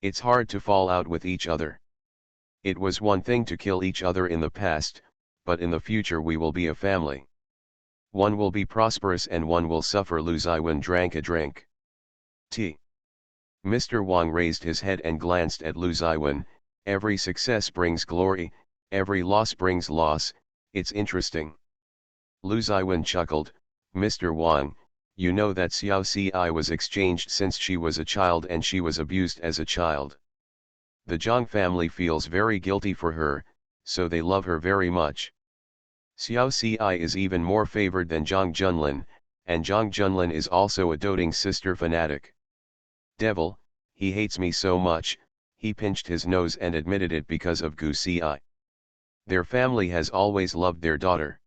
It's hard to fall out with each other. It was one thing to kill each other in the past, but in the future we will be a family. One will be prosperous and one will suffer. Lu Ziwen drank a drink. Tea. Mr. Wang raised his head and glanced at Lu Ziwen. Every success brings glory, every loss brings loss, it's interesting. Lu Ziwen chuckled. Mr. Wang, You know that Xiao Ci was exchanged since she was a child and she was abused as a child. The Zhang family feels very guilty for her, so they love her very much. Xiao Ci is even more favored than Zhang Junlin, and Zhang Junlin is also a doting sister fanatic. Devil, he hates me so much, he pinched his nose and admitted it because of Gu Ci. Their family has always loved their daughter.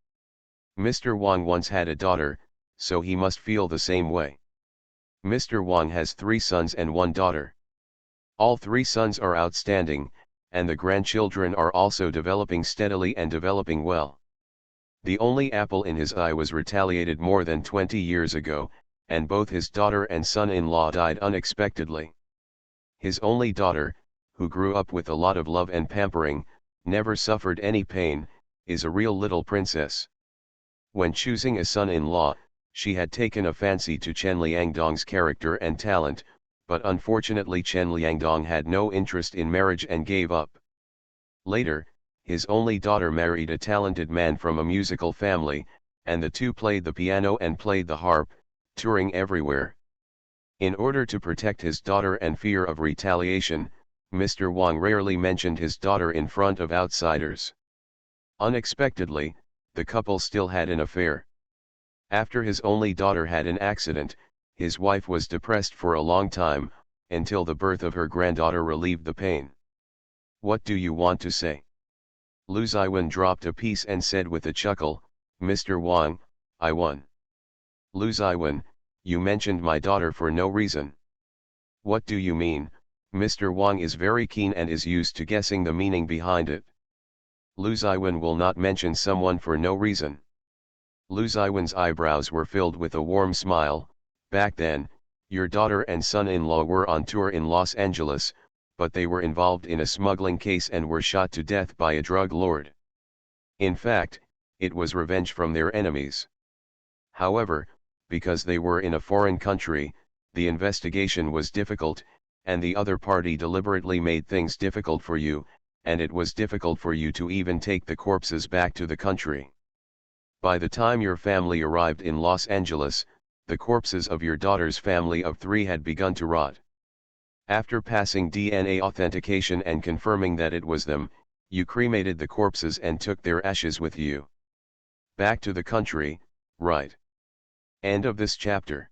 Mr. Wang once had a daughter, so he must feel the same way. Mr. Wang has 3 sons and 1 daughter. All 3 sons are outstanding, and the grandchildren are also developing steadily and developing well. The only apple in his eye was retaliated more than 20 years ago, and both his daughter and son-in-law died unexpectedly. His only daughter, who grew up with a lot of love and pampering, never suffered any pain, is a real little princess. When choosing a son-in-law, she had taken a fancy to Chen Liangdong's character and talent, but unfortunately Chen Liangdong had no interest in marriage and gave up. Later, his only daughter married a talented man from a musical family, and the two played the piano and played the harp, touring everywhere. In order to protect his daughter and fear of retaliation, Mr. Wang rarely mentioned his daughter in front of outsiders. Unexpectedly, the couple still had an affair. After his only daughter had an accident, his wife was depressed for a long time, until the birth of her granddaughter relieved the pain. What do you want to say? Lu Ziwen dropped a piece and said with a chuckle, Mr. Wang, I won. Lu Ziwen, you mentioned my daughter for no reason. What do you mean? Mr. Wang is very keen and is used to guessing the meaning behind it. Lu Ziwen will not mention someone for no reason. Lu Ziwen's eyebrows were filled with a warm smile. Back then, your daughter and son-in-law were on tour in Los Angeles, but they were involved in a smuggling case and were shot to death by a drug lord. In fact, it was revenge from their enemies. However, because they were in a foreign country, the investigation was difficult, and the other party deliberately made things difficult for you, and it was difficult for you to even take the corpses back to the country. By the time your family arrived in Los Angeles, the corpses of your daughter's family of 3 had begun to rot. After passing DNA authentication and confirming that it was them, you cremated the corpses and took their ashes with you. Back to the country, right? End of this chapter.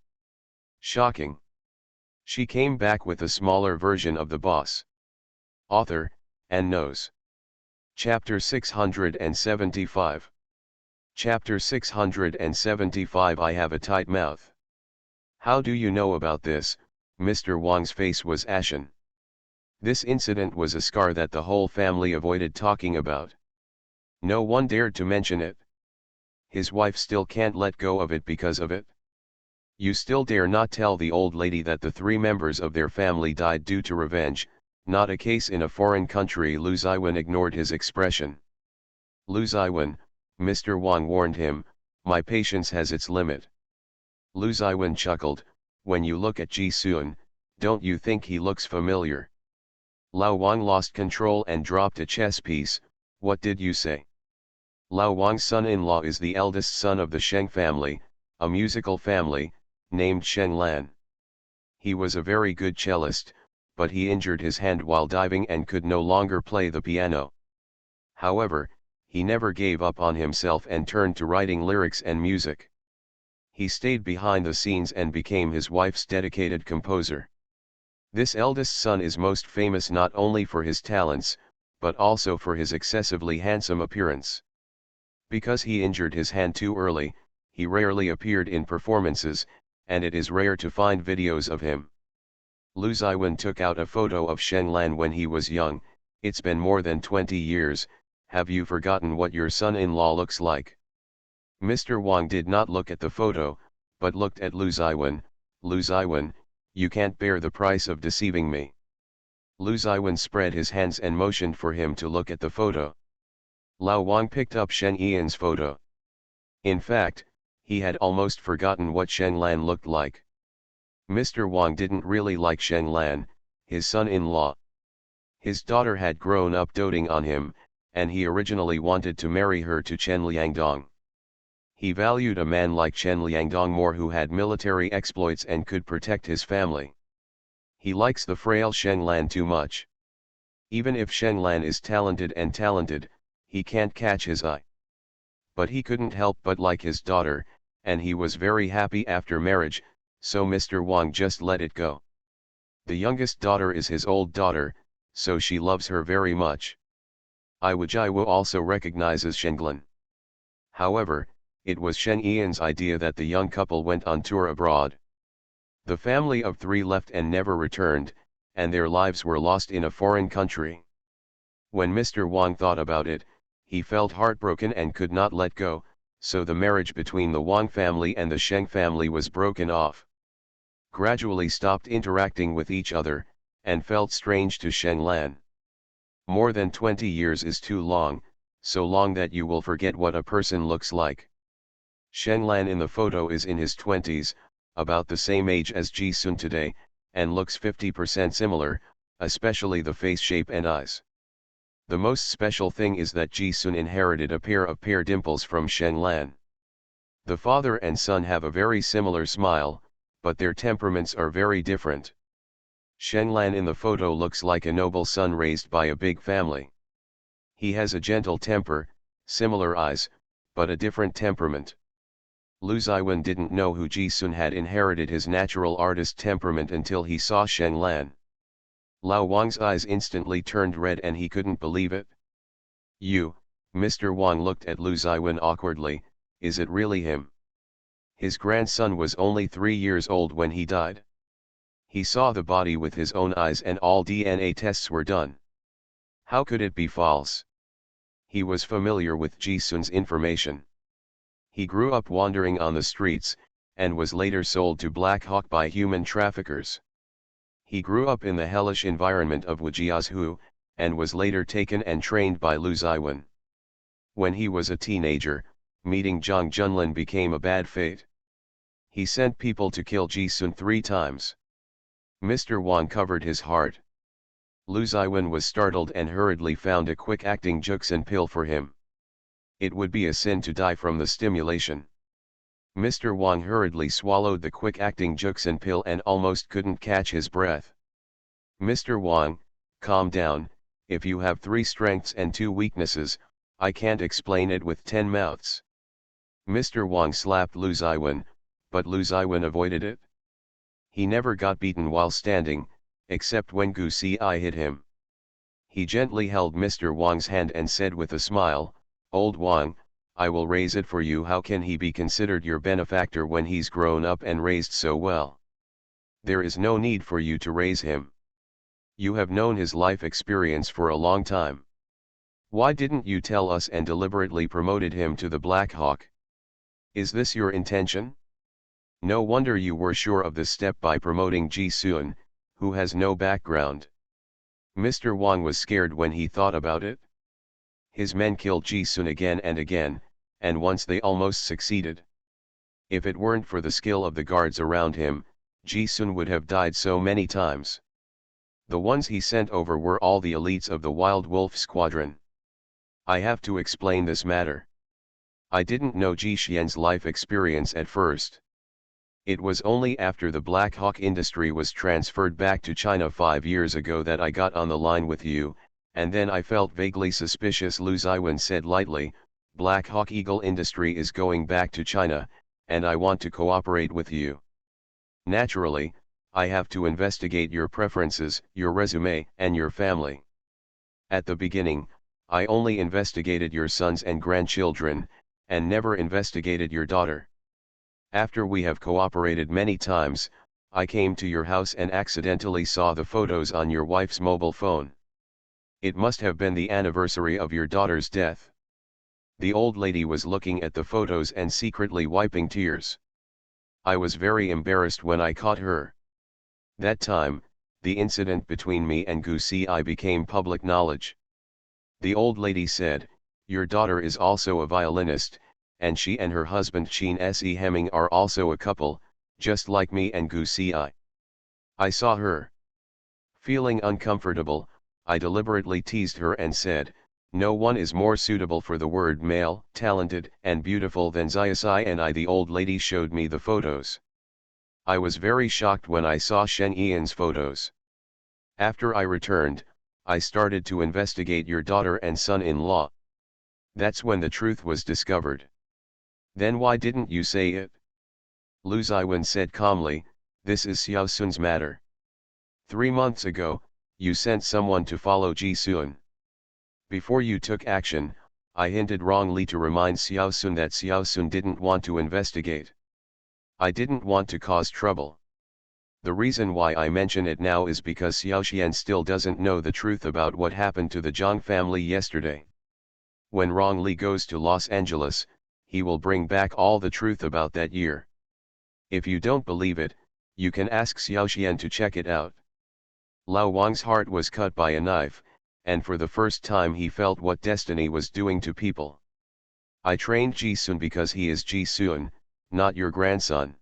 Shocking. She came back with a smaller version of the boss. Author, and knows. Chapter 675. Chapter 675 I have a tight mouth. How do you know about this? Mr. Wang's face was ashen. This incident was a scar that the whole family avoided talking about. No one dared to mention it. His wife still can't let go of it because of it. You still dare not tell the old lady that the 3 members of their family died due to revenge, not a case in a foreign country. Lu Ziwen ignored his expression. Lu Ziwen, Mr. Wang warned him, my patience has its limit. Lu Ziwen chuckled, when you look at Ji Sun, don't you think he looks familiar? Lao Wang lost control and dropped a chess piece. What did you say? Lao Wang's son-in-law is the eldest son of the Sheng family, a musical family, named Sheng Lan. He was a very good cellist, but he injured his hand while diving and could no longer play the piano. However, he never gave up on himself and turned to writing lyrics and music. He stayed behind the scenes and became his wife's dedicated composer. This eldest son is most famous not only for his talents, but also for his excessively handsome appearance. Because he injured his hand too early, he rarely appeared in performances, and it is rare to find videos of him. Lu Ziwen took out a photo of Sheng Lan when he was young. It's been more than 20 years, have you forgotten what your son-in-law looks like? Mr. Wang did not look at the photo, but looked at Lu Ziwen. Lu Ziwen, you can't bear the price of deceiving me. Lu Ziwen spread his hands and motioned for him to look at the photo. Lao Wang picked up Shen Yian's photo. In fact, he had almost forgotten what Sheng Lan looked like. Mr. Wang didn't really like Sheng Lan, his son-in-law. His daughter had grown up doting on him, and he originally wanted to marry her to Chen Liangdong. He valued a man like Chen Liangdong more, who had military exploits and could protect his family. He likes the frail Sheng Lan too much. Even if Sheng Lan is talented, he can't catch his eye. But he couldn't help but like his daughter, and he was very happy after marriage, so Mr. Wang just let it go. The youngest daughter is his old daughter, so she loves her very much. Iwo also recognizes Shenglan. However, it was Shen Ian's idea that the young couple went on tour abroad. The family of 3 left and never returned, and their lives were lost in a foreign country. When Mr. Wang thought about it, he felt heartbroken and could not let go, so the marriage between the Wang family and the Sheng family was broken off. Gradually stopped interacting with each other, and felt strange to Sheng Lan. More than 20 years is too long, so long that you will forget what a person looks like. Sheng Lan in the photo is in his 20s, about the same age as Ji Sun today, and looks 50% similar, especially the face shape and eyes. The most special thing is that Ji Sun inherited a pair of pear dimples from Sheng Lan. The father and son have a very similar smile, but their temperaments are very different. Sheng Lan in the photo looks like a noble son raised by a big family. He has a gentle temper, similar eyes, but a different temperament. Lu Ziwen didn't know who Ji Sun had inherited his natural artist temperament until he saw Sheng Lan. Lao Wang's eyes instantly turned red and he couldn't believe it. Mr. Wang looked at Lu Ziwen awkwardly, is it really him? His grandson was only 3 years old when he died. He saw the body with his own eyes and all DNA tests were done. How could it be false? He was familiar with Ji Sun's information. He grew up wandering on the streets, and was later sold to Black Hawk by human traffickers. He grew up in the hellish environment of Wujiazhu, and was later taken and trained by Lu Ziwen. When he was a teenager, meeting Zhang Junlin became a bad fate. He sent people to kill Ji Sun 3 times. Mr. Wang covered his heart. Lu Ziwen was startled and hurriedly found a quick-acting Juxin pill for him. It would be a sin to die from the stimulation. Mr. Wang hurriedly swallowed the quick-acting Juxin pill and almost couldn't catch his breath. Mr. Wang, calm down, if you have 3 strengths and 2 weaknesses, I can't explain it with 10 mouths. Mr. Wang slapped Lu Ziwen, but Lu Ziwen avoided it. He never got beaten while standing, except when Gu Si hit him. He gently held Mr. Wang's hand and said with a smile, "Old Wang, I will raise it for you. How can he be considered your benefactor when he's grown up and raised so well? There is no need for you to raise him. You have known his life experience for a long time. Why didn't you tell us and deliberately promoted him to the Black Hawk? Is this your intention? No wonder you were sure of this step by promoting Ji Sun, who has no background." Mr. Wang was scared when he thought about it. His men killed Ji Sun again and again, and once they almost succeeded. If it weren't for the skill of the guards around him, Ji Sun would have died so many times. The ones he sent over were all the elites of the Wild Wolf Squadron. I have to explain this matter. I didn't know Ji Xian's life experience at first. It was only after the Black Hawk industry was transferred back to China 5 years ago that I got on the line with you, and then I felt vaguely suspicious. Lu Ziwen said lightly, Black Hawk Eagle industry is going back to China, and I want to cooperate with you. Naturally, I have to investigate your preferences, your resume, and your family. At the beginning, I only investigated your sons and grandchildren, and never investigated your daughter. After we have cooperated many times, I came to your house and accidentally saw the photos on your wife's mobile phone. It must have been the anniversary of your daughter's death. The old lady was looking at the photos and secretly wiping tears. I was very embarrassed when I caught her. That time, the incident between me and Gu Si became public knowledge. The old lady said, your daughter is also a violinist, and she and her husband Qin Se Hemming are also a couple, just like me and Gu Si. I saw her. Feeling uncomfortable, I deliberately teased her and said, No one is more suitable for the word male, talented and beautiful than Xiaosai and I. The old lady showed me the photos. I was very shocked when I saw Shen Yian's photos. After I returned, I started to investigate your daughter and son-in-law. That's when the truth was discovered. Then why didn't you say it? Lu Ziwen said calmly, this is Xiao Sun's matter. 3 months ago, you sent someone to follow Ji Sun. Before you took action, I hinted wrongly to remind Xiao Sun that Xiao Sun didn't want to investigate. I didn't want to cause trouble. The reason why I mention it now is because Xiao Xian still doesn't know the truth about what happened to the Zhang family yesterday. When Rong Li goes to Los Angeles, he will bring back all the truth about that year. If you don't believe it, you can ask Xiao Xian to check it out. Lao Wang's heart was cut by a knife, and for the first time he felt what destiny was doing to people. I trained Ji Sun because he is Ji Sun, not your grandson.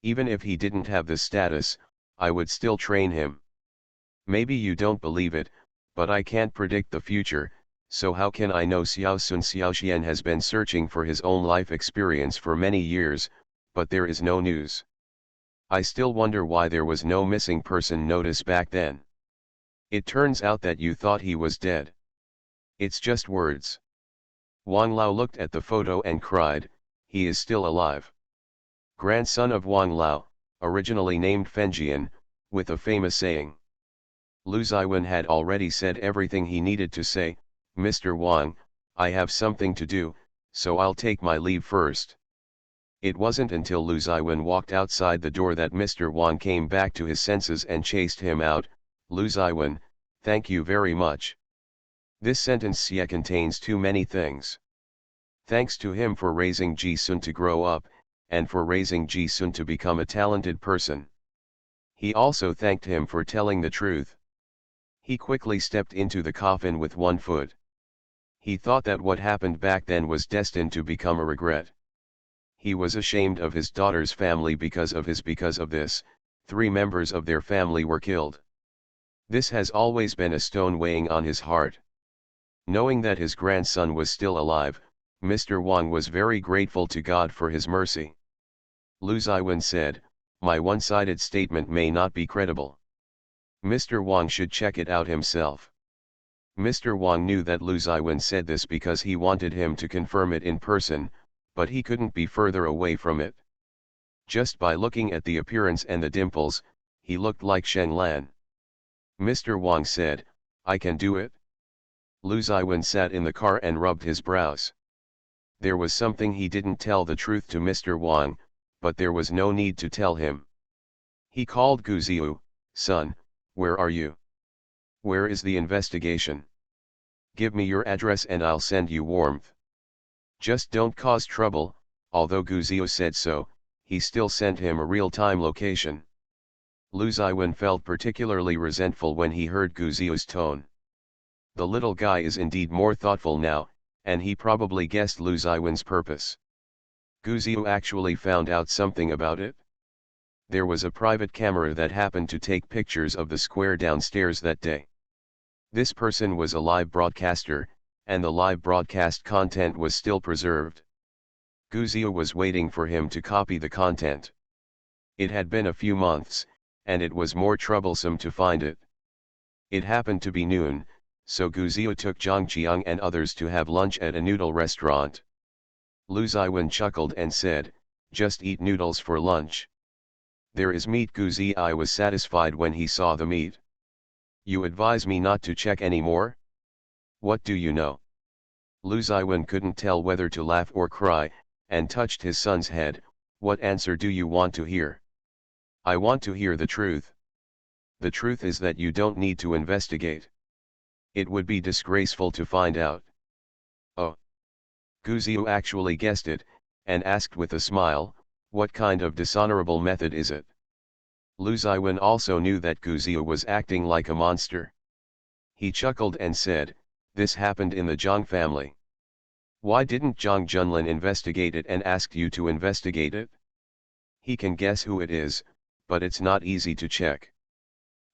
Even if he didn't have the status, I would still train him. Maybe you don't believe it, but I can't predict the future, so how can I know Xiao Sun? Xiao Xian has been searching for his own life experience for many years, but there is no news. I still wonder why there was no missing person notice back then. It turns out that you thought he was dead. It's just words. Wang Lao looked at the photo and cried, he is still alive. Grandson of Wang Lao, originally named Fenjian, with a famous saying. Lu Ziwen had already said everything he needed to say, Mr. Wang, I have something to do, so I'll take my leave first. It wasn't until Lu Ziwen walked outside the door that Mr. Wang came back to his senses and chased him out. Lu Ziwen, thank you very much. This sentence contains too many things. Thanks to him for raising Ji Sun to grow up, and for raising Ji Sun to become a talented person. He also thanked him for telling the truth. He quickly stepped into the coffin with one foot. He thought that what happened back then was destined to become a regret. He was ashamed of his daughter's family because of this, 3 members of their family were killed. This has always been a stone weighing on his heart. Knowing that his grandson was still alive, Mr. Wang was very grateful to God for his mercy. Lu Ziwen said, my one-sided statement may not be credible. Mr. Wang should check it out himself. Mr. Wang knew that Lu Ziwen said this because he wanted him to confirm it in person, but he couldn't be further away from it. Just by looking at the appearance and the dimples, he looked like Shen Lan. Mr. Wang said, I can do it. Lu Ziwen sat in the car and rubbed his brows. There was something he didn't tell the truth to Mr. Wang, but there was no need to tell him. He called Gu Ziyu, son, where are you? Where is the investigation? Give me your address and I'll send you warmth. Just don't cause trouble. Although Gu Ziyu said so, he still sent him a real-time location. Lu Ziwen felt particularly resentful when he heard Gu Ziyu's tone. The little guy is indeed more thoughtful now, and he probably guessed Lu Ziwen's purpose. Gu Ziyu actually found out something about it. There was a private camera that happened to take pictures of the square downstairs that day. This person was a live broadcaster, and the live broadcast content was still preserved. Gu Ziyu was waiting for him to copy the content. It had been a few months, and it was more troublesome to find it. It happened to be noon, so Gu Ziyu took Zhang Qiang and others to have lunch at a noodle restaurant. Lu Ziwen chuckled and said, just eat noodles for lunch. There is meat. Gu Ziyu was satisfied when he saw the meat. You advise me not to check anymore? What do you know? Lu Ziwen couldn't tell whether to laugh or cry, and touched his son's head. What answer do you want to hear? I want to hear the truth. The truth is that you don't need to investigate. It would be disgraceful to find out. Oh. Gu Ziyu actually guessed it, and asked with a smile, what kind of dishonorable method is it? Lu Ziwen also knew that Gu Ziyu was acting like a monster. He chuckled and said, this happened in the Zhang family. Why didn't Zhang Junlin investigate it and ask you to investigate it? He can guess who it is, but it's not easy to check.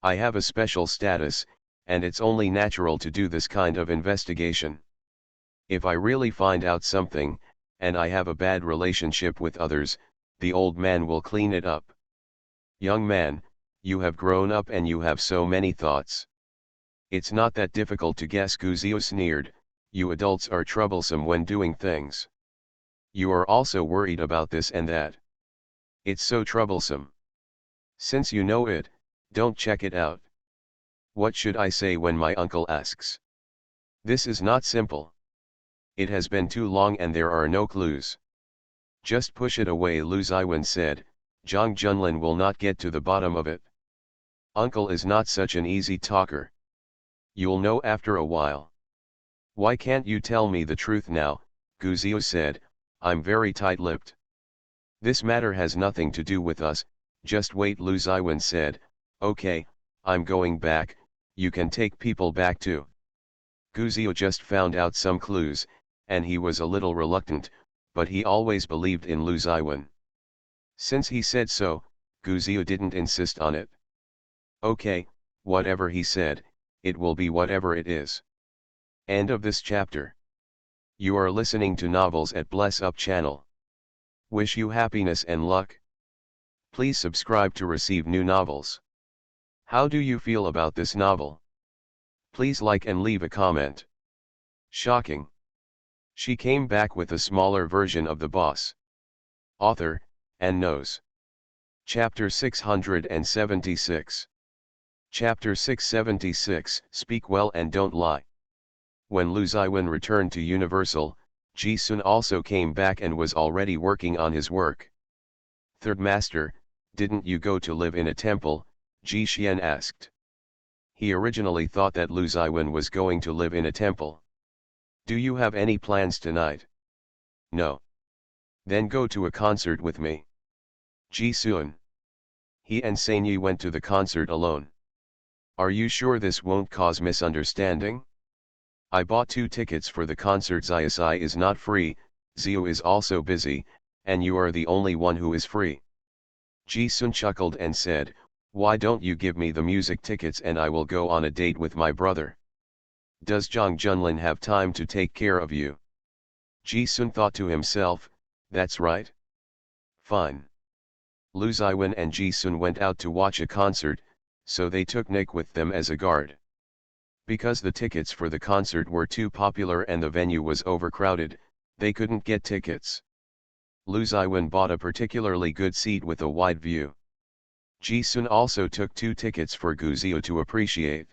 I have a special status, and it's only natural to do this kind of investigation. If I really find out something, and I have a bad relationship with others, the old man will clean it up. Young man, you have grown up and you have so many thoughts. It's not that difficult to guess, Guzio sneered. You adults are troublesome when doing things. You are also worried about this and that. It's so troublesome. Since you know it, don't check it out. What should I say when my uncle asks? This is not simple. It has been too long and there are no clues. Just push it away, Lu Ziwen said. Zhang Junlin will not get to the bottom of it. Uncle is not such an easy talker. You'll know after a while. Why can't you tell me the truth now? Guzio said. I'm very tight-lipped. This matter has nothing to do with us, just wait, Lu Ziwen said. Okay, I'm going back, you can take people back too. Guzio just found out some clues, and he was a little reluctant, but he always believed in Lu Ziwen. Since he said so, Guzio didn't insist on it. Okay, whatever he said, it will be whatever it is. End of this chapter. You are listening to Novels at Bless Up channel. Wish you happiness and luck. Please subscribe to receive new novels. How do you feel about this novel? Please like and leave a comment. Shocking. She came back with a smaller version of the boss. Author, and knows. Chapter 676. Chapter 676, Speak Well and Don't Lie. When Lu Ziwen returned to Universal, Ji Sun also came back and was already working on his work. Third Master, didn't you go to live in a temple? Ji Xian asked. He originally thought that Lu Ziwen was going to live in a temple. Do you have any plans tonight? No. Then go to a concert with me. Ji Sun. He and Sanyi went to the concert alone. Are you sure this won't cause misunderstanding? I bought 2 tickets for the concert. Zai is not free, Zio is also busy, and you are the only one who is free. Ji Sun chuckled and said, why don't you give me the music tickets and I will go on a date with my brother? Does Zhang Junlin have time to take care of you? Ji Sun thought to himself, that's right. Fine. Lu Ziwen and Ji Sun went out to watch a concert, so they took Nick with them as a guard. Because the tickets for the concert were too popular and the venue was overcrowded, they couldn't get tickets. Lu Ziwen bought a particularly good seat with a wide view. Ji Sun also took 2 tickets for Guzio to appreciate.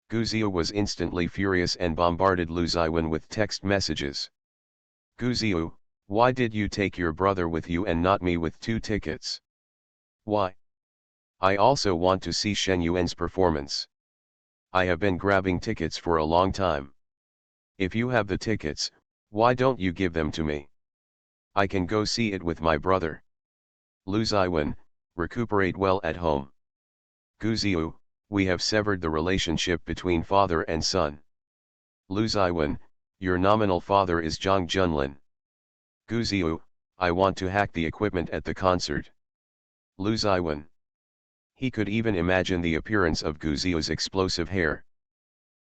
Guzio was instantly furious and bombarded Lu Ziwen with text messages. Guzio, why did you take your brother with you and not me with 2 tickets? Why? I also want to see Shen Yuan's performance. I have been grabbing tickets for a long time. If you have the tickets, why don't you give them to me? I can go see it with my brother. Lu Ziwen, recuperate well at home. Guzio, we have severed the relationship between father and son. Lu Ziwen, your nominal father is Zhang Junlin. Guzio, I want to hack the equipment at the concert. Lu Ziwen. He could even imagine the appearance of Guzio's explosive hair.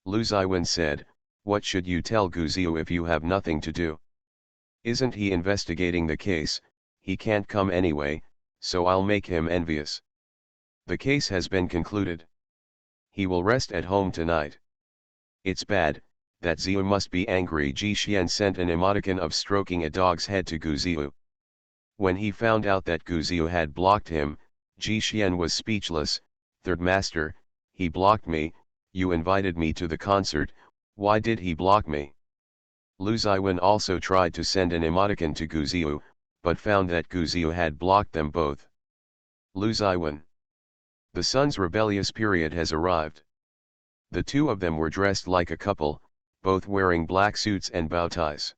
Lu Ziwen said, what should you tell Guzio if you have nothing to do? Isn't he investigating the case? He can't come anyway, so I'll make him envious. The case has been concluded. He will rest at home tonight. It's bad, that Zio must be angry. Ji Xian sent an emoticon of stroking a dog's head to Guzio. When he found out that Guzio had blocked him, Ji Xian was speechless. Third Master, he blocked me, you invited me to the concert, why did he block me? Lu Ziwen also tried to send an emoticon to Guzio, but found that Guzio had blocked them both. Lu Ziwen. The son's rebellious period has arrived. The 2 of them were dressed like a couple, both wearing black suits and bow ties.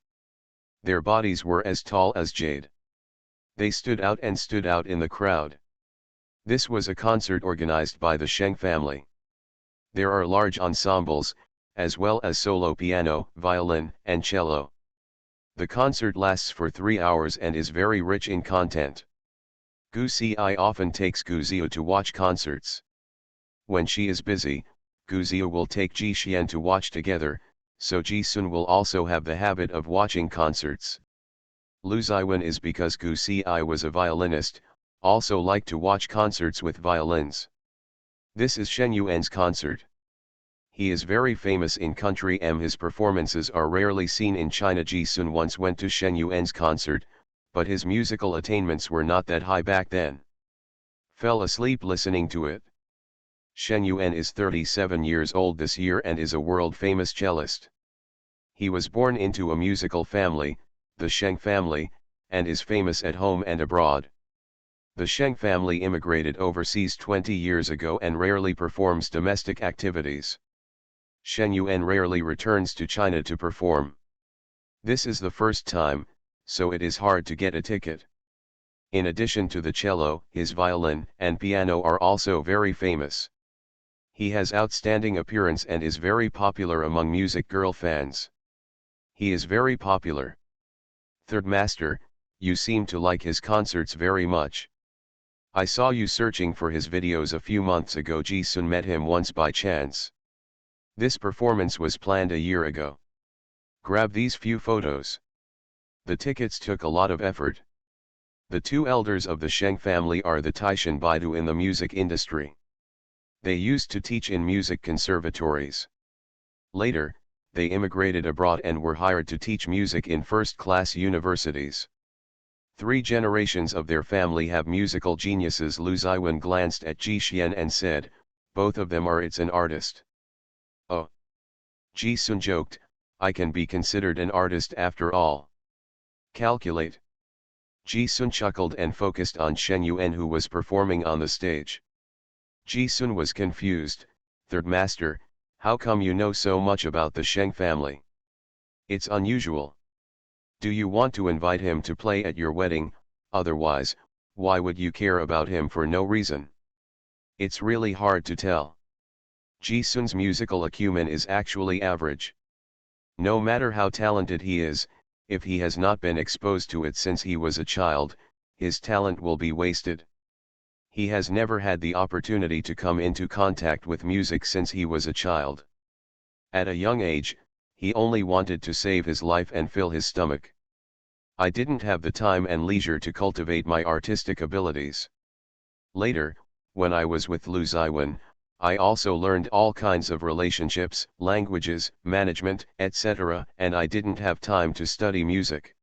Their bodies were as tall as jade. They stood out in the crowd. This was a concert organized by the Sheng family. There are large ensembles, as well as solo piano, violin, and cello. The concert lasts for 3 hours and is very rich in content. Gu Si often takes Guzio to watch concerts. When she is busy, Gu Zia will take Ji Xian to watch together, so Ji Sun will also have the habit of watching concerts. Lu Ziwen is because Gu Si was a violinist, also liked to watch concerts with violins. This is Shen Yuan's concert. He is very famous in country M. His performances are rarely seen in China. Ji Sun once went to Shen Yuan's concert, but his musical attainments were not that high back then. Fell asleep listening to it. Shen Yuan is 37 years old this year and is a world-famous cellist. He was born into a musical family, the Sheng family, and is famous at home and abroad. The Sheng family immigrated overseas 20 years ago and rarely performs domestic activities. Shen Yuan rarely returns to China to perform. This is the first time, so it is hard to get a ticket. In addition to the cello, his violin and piano are also very famous. He has outstanding appearance and is very popular among music girl fans. He is very popular. Third Master, you seem to like his concerts very much. I saw you searching for his videos a few months ago. Ji Sun met him once by chance. This performance was planned a year ago. Grab these few photos. The tickets took a lot of effort. The two elders of the Sheng family are the Taishan Baidu in the music industry. They used to teach in music conservatories. Later, they immigrated abroad and were hired to teach music in first-class universities. 3 generations of their family have musical geniuses. Lu Ziwen glanced at Ji Xian and said, both of them are an artist. Oh. Ji Sun joked, I can be considered an artist after all. Calculate. Ji Sun chuckled and focused on Shen Yuan who was performing on the stage. Ji Sun was confused. Third Master, how come you know so much about the Sheng family? It's unusual. Do you want to invite him to play at your wedding? Otherwise, why would you care about him for no reason? It's really hard to tell. Ji Sun's musical acumen is actually average. No matter how talented he is, if he has not been exposed to it since he was a child, his talent will be wasted. He has never had the opportunity to come into contact with music since he was a child. At a young age, he only wanted to save his life and fill his stomach. I didn't have the time and leisure to cultivate my artistic abilities. Later, when I was with Lu Ziwen, I also learned all kinds of relationships, languages, management, etc., and I didn't have time to study music.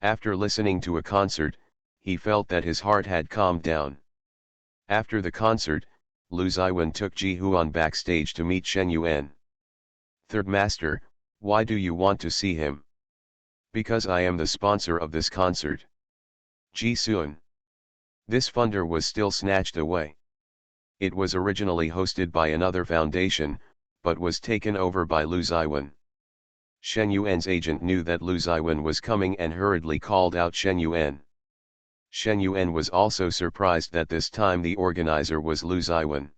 After listening to a concert, he felt that his heart had calmed down. After the concert, Lu Ziwen took Ji Huan backstage to meet Shen Yuan. Third Master, why do you want to see him? Because I am the sponsor of this concert. Ji Sun. This funder was still snatched away. It was originally hosted by another foundation, but was taken over by Lu Ziwen. Shen Yuan's agent knew that Lu Ziwen was coming and hurriedly called out Shen Yuan. Shen Yuan was also surprised that this time the organizer was Lu Ziwen.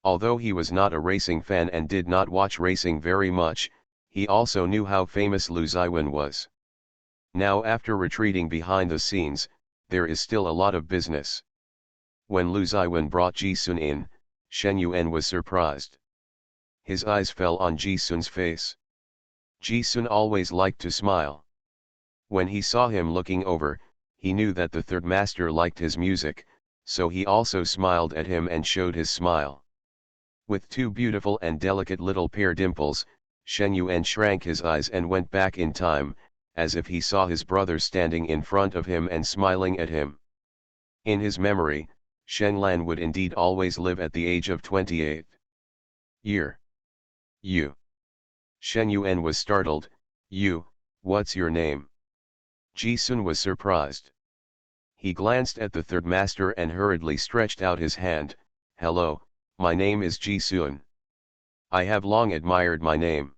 Although he was not a racing fan and did not watch racing very much, he also knew how famous Lu Ziwen was. Now after retreating behind the scenes, there is still a lot of business. When Lu Ziwen brought Ji Sun in, Shen Yuan was surprised. His eyes fell on Ji Sun's face. Ji Sun always liked to smile. When he saw him looking over, he knew that the third master liked his music, so he also smiled at him and showed his smile. With 2 beautiful and delicate little pear dimples, Shen Yuan shrank his eyes and went back in time, as if he saw his brother standing in front of him and smiling at him. In his memory, Shen Lan would indeed always live at the age of 28 year. You. Shen Yuan was startled. You, what's your name? Ji Sun was surprised. He glanced at the third master and hurriedly stretched out his hand. Hello, my name is Ji Sun. I have long admired my name.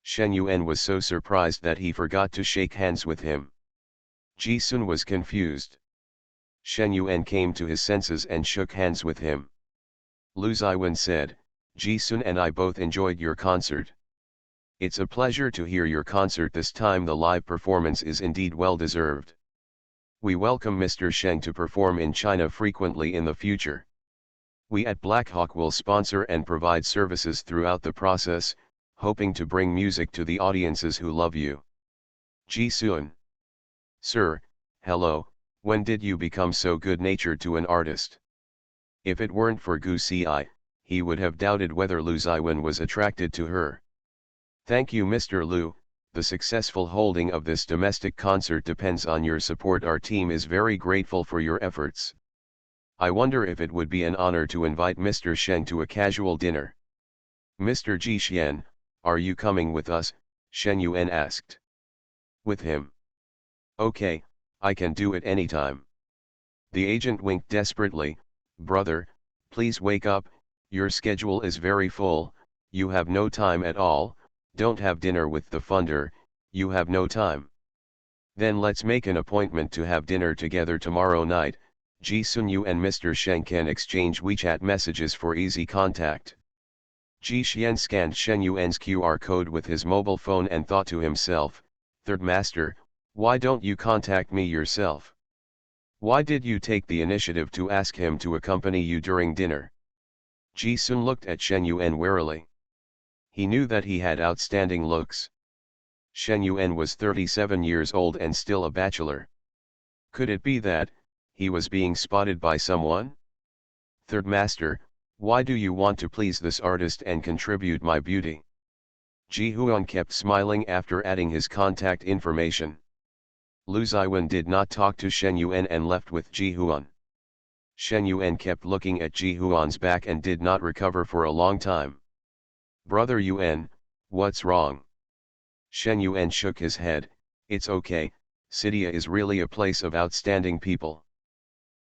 Shen Yuan was so surprised that he forgot to shake hands with him. Ji Sun was confused. Shen Yuan came to his senses and shook hands with him. Lu Ziwen said, Ji Sun and I both enjoyed your concert. It's a pleasure to hear your concert this time. The live performance is indeed well deserved. We welcome Mr. Sheng to perform in China frequently in the future. We at Blackhawk will sponsor and provide services throughout the process, hoping to bring music to the audiences who love you. Ji Soon. Sir, hello, when did you become so good-natured to an artist? If it weren't for Gu Si, he would have doubted whether Lu Ziwen was attracted to her. Thank you Mr. Lu, the successful holding of this domestic concert depends on your support. Our team is very grateful for your efforts. I wonder if it would be an honor to invite Mr. Shen to a casual dinner. Mr. Ji Xian, are you coming with us? Shen Yuan asked. With him. Okay, I can do it anytime. The agent winked desperately. Brother, please wake up, your schedule is very full, you have no time at all, don't have dinner with the funder, you have no time. Then let's make an appointment to have dinner together tomorrow night. Ji Sun Yu and Mr. Shen can exchange WeChat messages for easy contact. Ji Xian scanned Shen Yuan's QR code with his mobile phone and thought to himself, Third Master, why don't you contact me yourself? Why did you take the initiative to ask him to accompany you during dinner? Ji Sun looked at Shen Yuan warily. He knew that he had outstanding looks. Shen Yuan was 37 years old and still a bachelor. Could it be that he was being spotted by someone? Third Master, why do you want to please this artist and contribute my beauty? Ji Huan kept smiling after adding his contact information. Lu Ziwen did not talk to Shen Yuan and left with Ji Huan. Shen Yuan kept looking at Ji Huan's back and did not recover for a long time. Brother Yuan, what's wrong? Shen Yuan shook his head. It's okay, Sidia is really a place of outstanding people.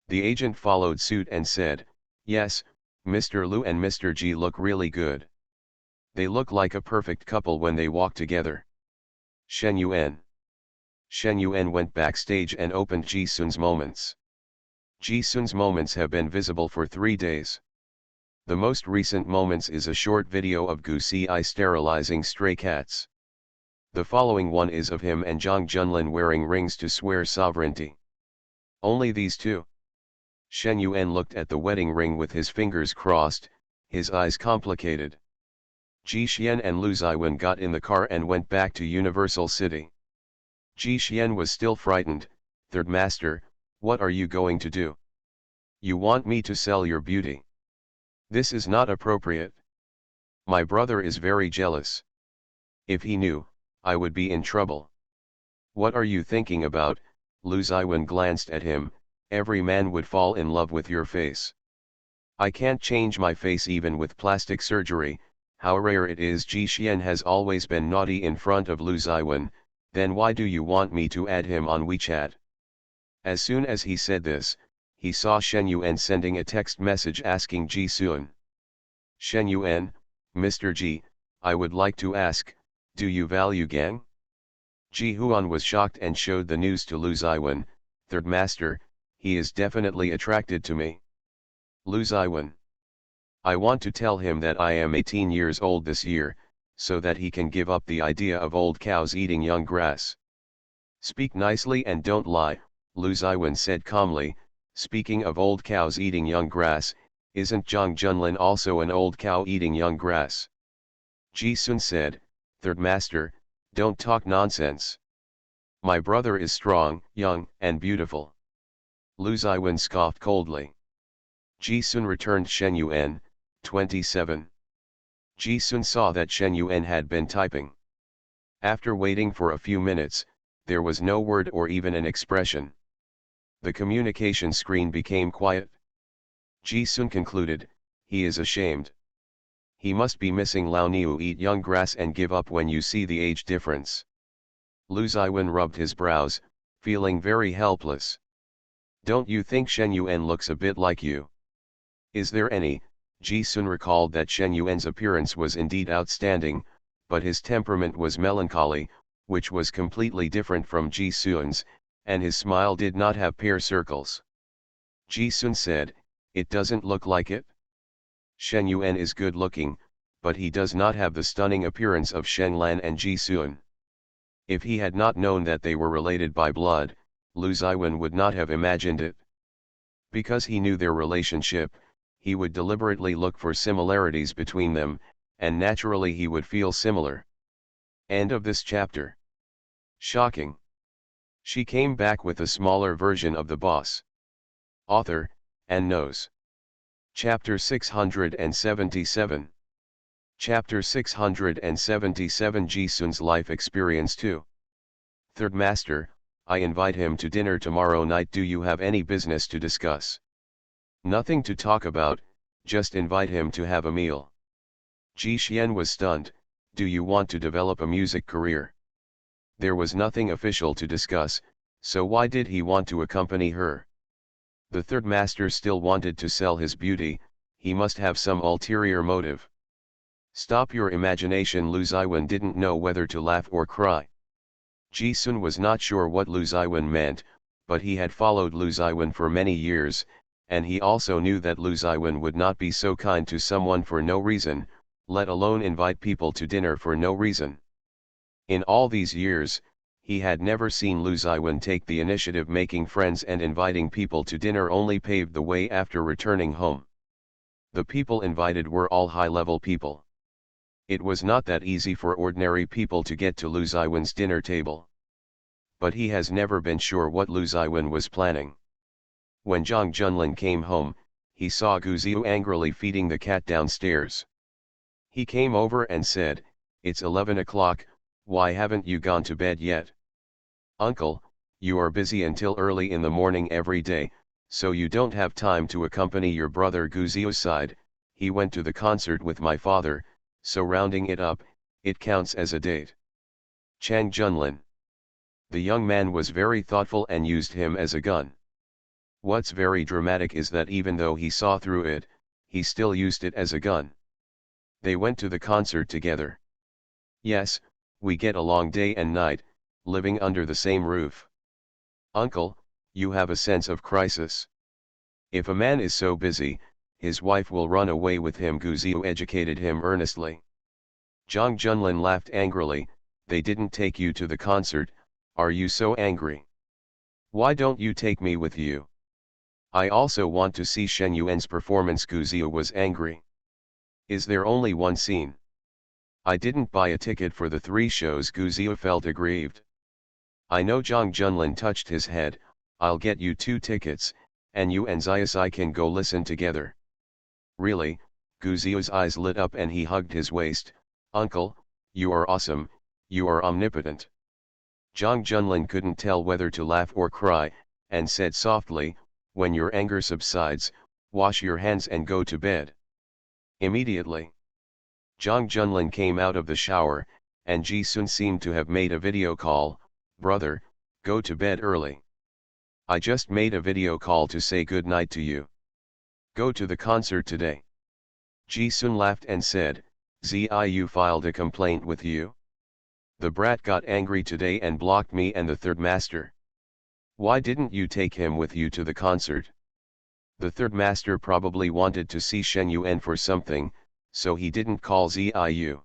The agent followed suit and said, yes, Mr. Lu and Mr. Ji look really good. They look like a perfect couple when they walk together. Shen Yuan. Shen Yuan went backstage and opened Ji Sun's Moments. Ji Sun's Moments have been visible for 3 days. The most recent Moments is a short video of Gu Si sterilizing stray cats. The following one is of him and Zhang Junlin wearing rings to swear sovereignty. Only these two. Shen Yuan looked at the wedding ring with his fingers crossed, his eyes complicated. Ji Xian and Lu Ziwen got in the car and went back to Universal City. Ji Xian was still frightened. Third Master, what are you going to do? You want me to sell your beauty? This is not appropriate. My brother is very jealous. If he knew, I would be in trouble. What are you thinking about? Lu Ziwen glanced at him. Every man would fall in love with your face. I can't change my face even with plastic surgery. How rare it is. Ji Xian has always been naughty in front of Lu Ziwen, then why do you want me to add him on WeChat? As soon as he said this, he saw Shen Yuan sending a text message asking Ji Sun. Shen Yuan, Mr. Ji, I would like to ask, do you value gang? Ji Huan was shocked and showed the news to Lu Ziwen. Third Master, he is definitely attracted to me. Lu Ziwen. I want to tell him that I am 18 years old this year, so that he can give up the idea of old cows eating young grass. Speak nicely and don't lie, Lu Ziwen said calmly. Speaking of old cows eating young grass, isn't Zhang Junlin also an old cow eating young grass? Ji Sun said, Third Master, don't talk nonsense. My brother is strong, young, and beautiful. Lu Ziwen scoffed coldly. Ji Sun returned Shen Yuan, 27. Ji Sun saw that Shen Yuan had been typing. After waiting for a few minutes, there was no word or even an expression. The communication screen became quiet. Ji Sun concluded, he is ashamed. He must be missing Lao Niu eat young grass and give up when you see the age difference. Lu Ziwen rubbed his brows, feeling very helpless. Don't you think Shen Yuan looks a bit like you? Is there any? Ji Sun recalled that Shen Yuan's appearance was indeed outstanding, but his temperament was melancholy, which was completely different from Ji Sun's, and his smile did not have pear circles. Ji Sun said, it doesn't look like it. Shen Yuan is good looking, but he does not have the stunning appearance of Shen Lan and Ji Sun. If he had not known that they were related by blood, Lu Ziwen would not have imagined it. Because he knew their relationship, he would deliberately look for similarities between them, and naturally he would feel similar. End of this chapter. Shocking. She came back with a smaller version of the boss. Author, and knows. Chapter 677. Chapter 677 Ji-sun's life experience 2. Third Master, I invite him to dinner tomorrow night. Do you have any business to discuss? Nothing to talk about, just invite him to have a meal. Ji Xian was stunned. Do you want to develop a music career? There was nothing official to discuss, so why did he want to accompany her? The third master still wanted to sell his beauty, he must have some ulterior motive. Stop your imagination. Lu Ziwen didn't know whether to laugh or cry. Ji-sun was not sure what Lu Ziwen meant, but he had followed Lu Ziwen for many years, and he also knew that Lu Ziwen would not be so kind to someone for no reason, let alone invite people to dinner for no reason. In all these years, he had never seen Lu Ziwen take the initiative. Making friends and inviting people to dinner only paved the way after returning home. The people invited were all high-level people. It was not that easy for ordinary people to get to Lu Ziwen's dinner table. But he has never been sure what Lu Ziwen was planning. When Zhang Junlin came home, he saw Gu Ziyu angrily feeding the cat downstairs. He came over and said, "It's 11 o'clock, why haven't you gone to bed yet?" "Uncle, you are busy until early in the morning every day, so you don't have time to accompany your brother." Gu Ziyu sighed, "He went to the concert with my father, so rounding it up, it counts as a date." Chang Junlin. The young man was very thoughtful and used him as a gun. What's very dramatic is that even though he saw through it, he still used it as a gun. They went to the concert together. Yes, we get along day and night, living under the same roof. Uncle, you have a sense of crisis. If a man is so busy, his wife will run away with him. Gu Ziyu educated him earnestly. Zhang Junlin laughed angrily. "They didn't take you to the concert, are you so angry? Why don't you take me with you? I also want to see Shen Yuan's performance." Gu Ziyu was angry. "Is there only one scene? I didn't buy a ticket for the 3 shows." Gu Ziyu felt aggrieved. "I know." Zhang Junlin touched his head, "I'll get you 2 tickets, and you and Ziyasai can go listen together." "Really?" Gu Ziyu's eyes lit up and he hugged his waist. "Uncle, you are awesome, you are omnipotent." Zhang Junlin couldn't tell whether to laugh or cry, and said softly, "When your anger subsides, wash your hands and go to bed." Immediately, Zhang Junlin came out of the shower, and Ji-sun seemed to have made a video call. "Brother, go to bed early. I just made a video call to say good night to you. Go to the concert today." Ji-sun laughed and said, "Ziyu filed a complaint with you? The brat got angry today and blocked me and the third master. Why didn't you take him with you to the concert?" "The third master probably wanted to see Shen Yuan for something, so he didn't call Ziyu."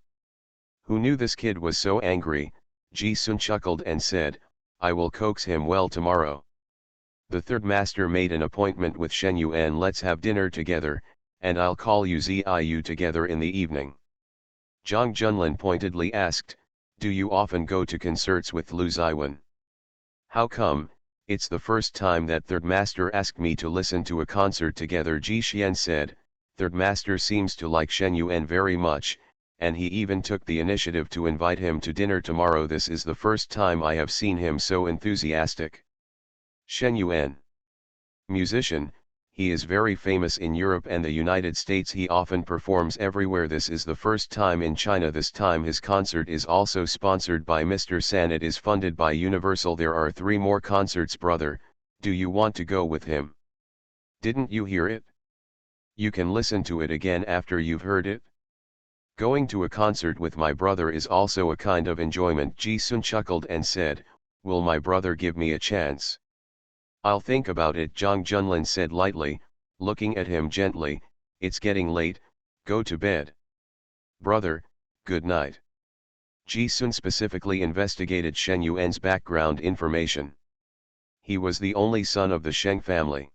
Who knew this kid was so angry? Ji-sun chuckled and said, "I will coax him well tomorrow. The third master made an appointment with Shen Yuan. Let's have dinner together, and I'll call you Ziyu together in the evening." Zhang Junlin pointedly asked, "Do you often go to concerts with Lu Ziwen?" "How come? It's the first time that third master asked me to listen to a concert together." Ji Xian said, "Third master seems to like Shen Yuan very much, and he even took the initiative to invite him to dinner tomorrow. This is the first time I have seen him so enthusiastic." Shen Yuan. Musician, he is very famous in Europe and the United States. He often performs everywhere. This is the first time in China. This time his concert is also sponsored by Mr. San. It is funded by Universal. There are 3 more concerts. Brother, do you want to go with him? Didn't you hear it? You can listen to it again after you've heard it. Going to a concert with my brother is also a kind of enjoyment." Ji-sun chuckled and said, "Will my brother give me a chance?" "I'll think about it," Zhang Junlin said lightly, looking at him gently. "It's getting late, go to bed. Brother, good night." Ji-sun specifically investigated Shen Yuan's background information. He was the only son of the Sheng family.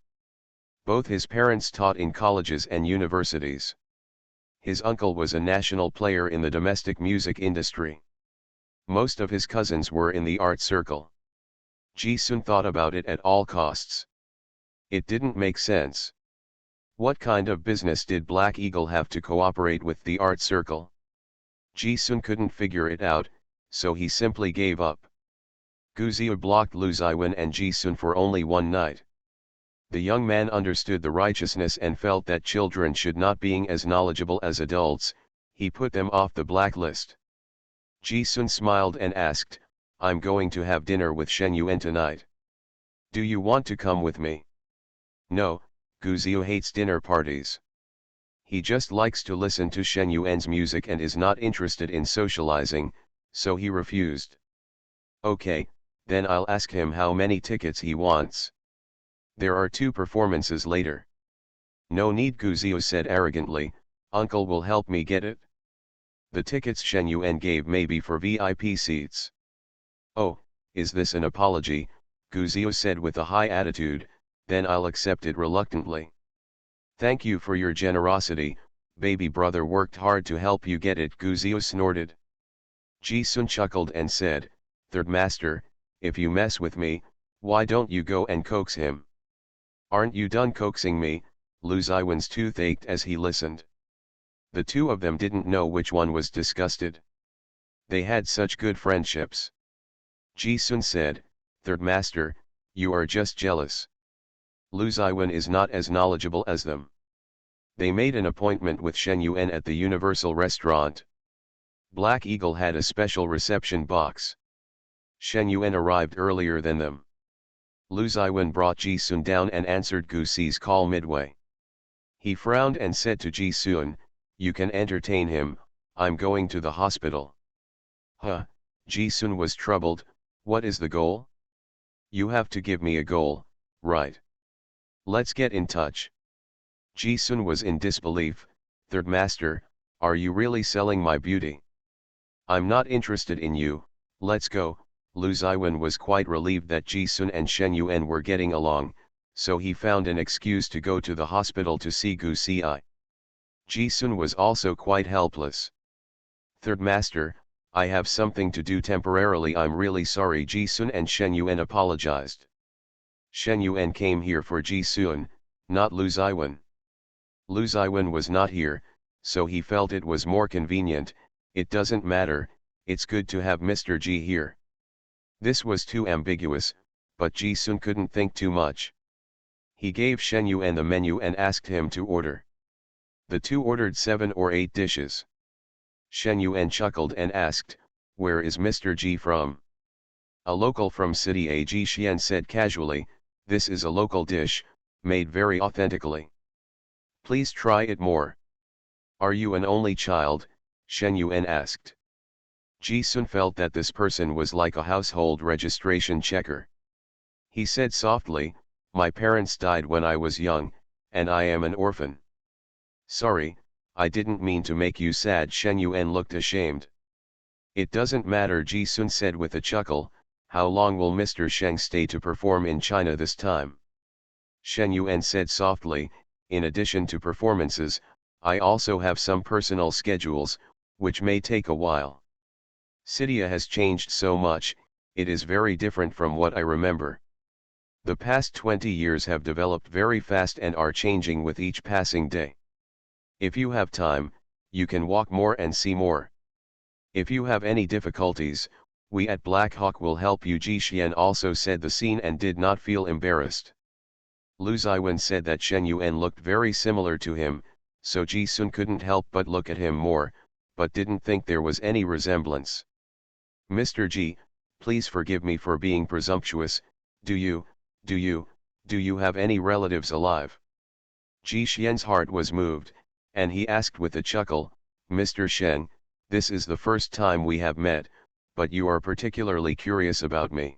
Both his parents taught in colleges and universities. His uncle was a national player in the domestic music industry. Most of his cousins were in the art circle. Ji-sun thought about it at all costs. It didn't make sense. What kind of business did Black Eagle have to cooperate with the art circle? Ji-sun couldn't figure it out, so he simply gave up. Guzio blocked Lu Ziwen and Ji-sun for only one night. The young man understood the righteousness and felt that children should not being as knowledgeable as adults, he put them off the blacklist. Ji-sun smiled and asked, I'm going to have dinner with Shen Yuan tonight. Do you want to come with me? No, Guzio hates dinner parties. He just likes to listen to Shen Yuan's music and is not interested in socializing, so he refused. Okay, then I'll ask him how many tickets he wants. There are 2 performances later. No need, Guzio said arrogantly, Uncle will help me get it. The tickets Shen Yuan gave may be for VIP seats. Oh, is this an apology? Guzio said with a high attitude, then I'll accept it reluctantly. Thank you for your generosity, baby brother worked hard to help you get it, Guzio snorted. Ji-sun chuckled and said, Third master, if you mess with me, why don't you go and coax him? Aren't you done coaxing me? Lu Ziwen's tooth ached as he listened. The 2 of them didn't know which one was disgusted. They had such good friendships. Ji-sun said, Third master, you are just jealous. Lu Ziwen is not as knowledgeable as them. They made an appointment with Shen Yuan at the Universal Restaurant. Black Eagle had a special reception box. Shen Yuan arrived earlier than them. Lu Ziwen brought Ji-sun down and answered Gu Si's call midway. He frowned and said to Ji-sun, You can entertain him, I'm going to the hospital. Huh, Ji-sun was troubled, what is the goal? You have to give me a goal, right? Let's get in touch. Ji-sun was in disbelief, Third master, are you really selling my beauty? I'm not interested in you, let's go. Lu Ziwen was quite relieved that Ji-sun and Shen Yuan were getting along, so he found an excuse to go to the hospital to see Gu Si. Ji-sun was also quite helpless. Third master, I have something to do temporarily, I'm really sorry. Ji-sun and Shen Yuan apologized. Shen Yuan came here for Ji-sun, not Lu Ziwen. Lu Ziwen was not here, so he felt it was more convenient. It doesn't matter, it's good to have Mr. Ji here. This was too ambiguous, but Ji-sun couldn't think too much. He gave Shen Yuan the menu and asked him to order. The 2 ordered 7 or 8 dishes. Shen Yuan chuckled and asked, Where is Mr. Ji from? A local from City A. Ji Xian said casually, This is a local dish, made very authentically. Please try it more. Are you an only child? Shen Yuan asked. Ji-sun felt that this person was like a household registration checker. He said softly, My parents died when I was young, and I am an orphan. Sorry, I didn't mean to make you sad. Shen Yuan looked ashamed. It doesn't matter, Ji-sun said with a chuckle, How long will Mr. Sheng stay to perform in China this time? Shen Yuan said softly, In addition to performances, I also have some personal schedules, which may take a while. Cydia has changed so much, it is very different from what I remember. The past 20 years have developed very fast and are changing with each passing day. If you have time, you can walk more and see more. If you have any difficulties, we at Black Hawk will help you. Ji Xian also said the scene and did not feel embarrassed. Lu Ziwen said that Shen Yuan looked very similar to him, so Ji-sun couldn't help but look at him more, but didn't think there was any resemblance. Mr. Ji, please forgive me for being presumptuous, do you have any relatives alive? Ji Xian's heart was moved, and he asked with a chuckle, Mr. Shen, this is the first time we have met, but you are particularly curious about me.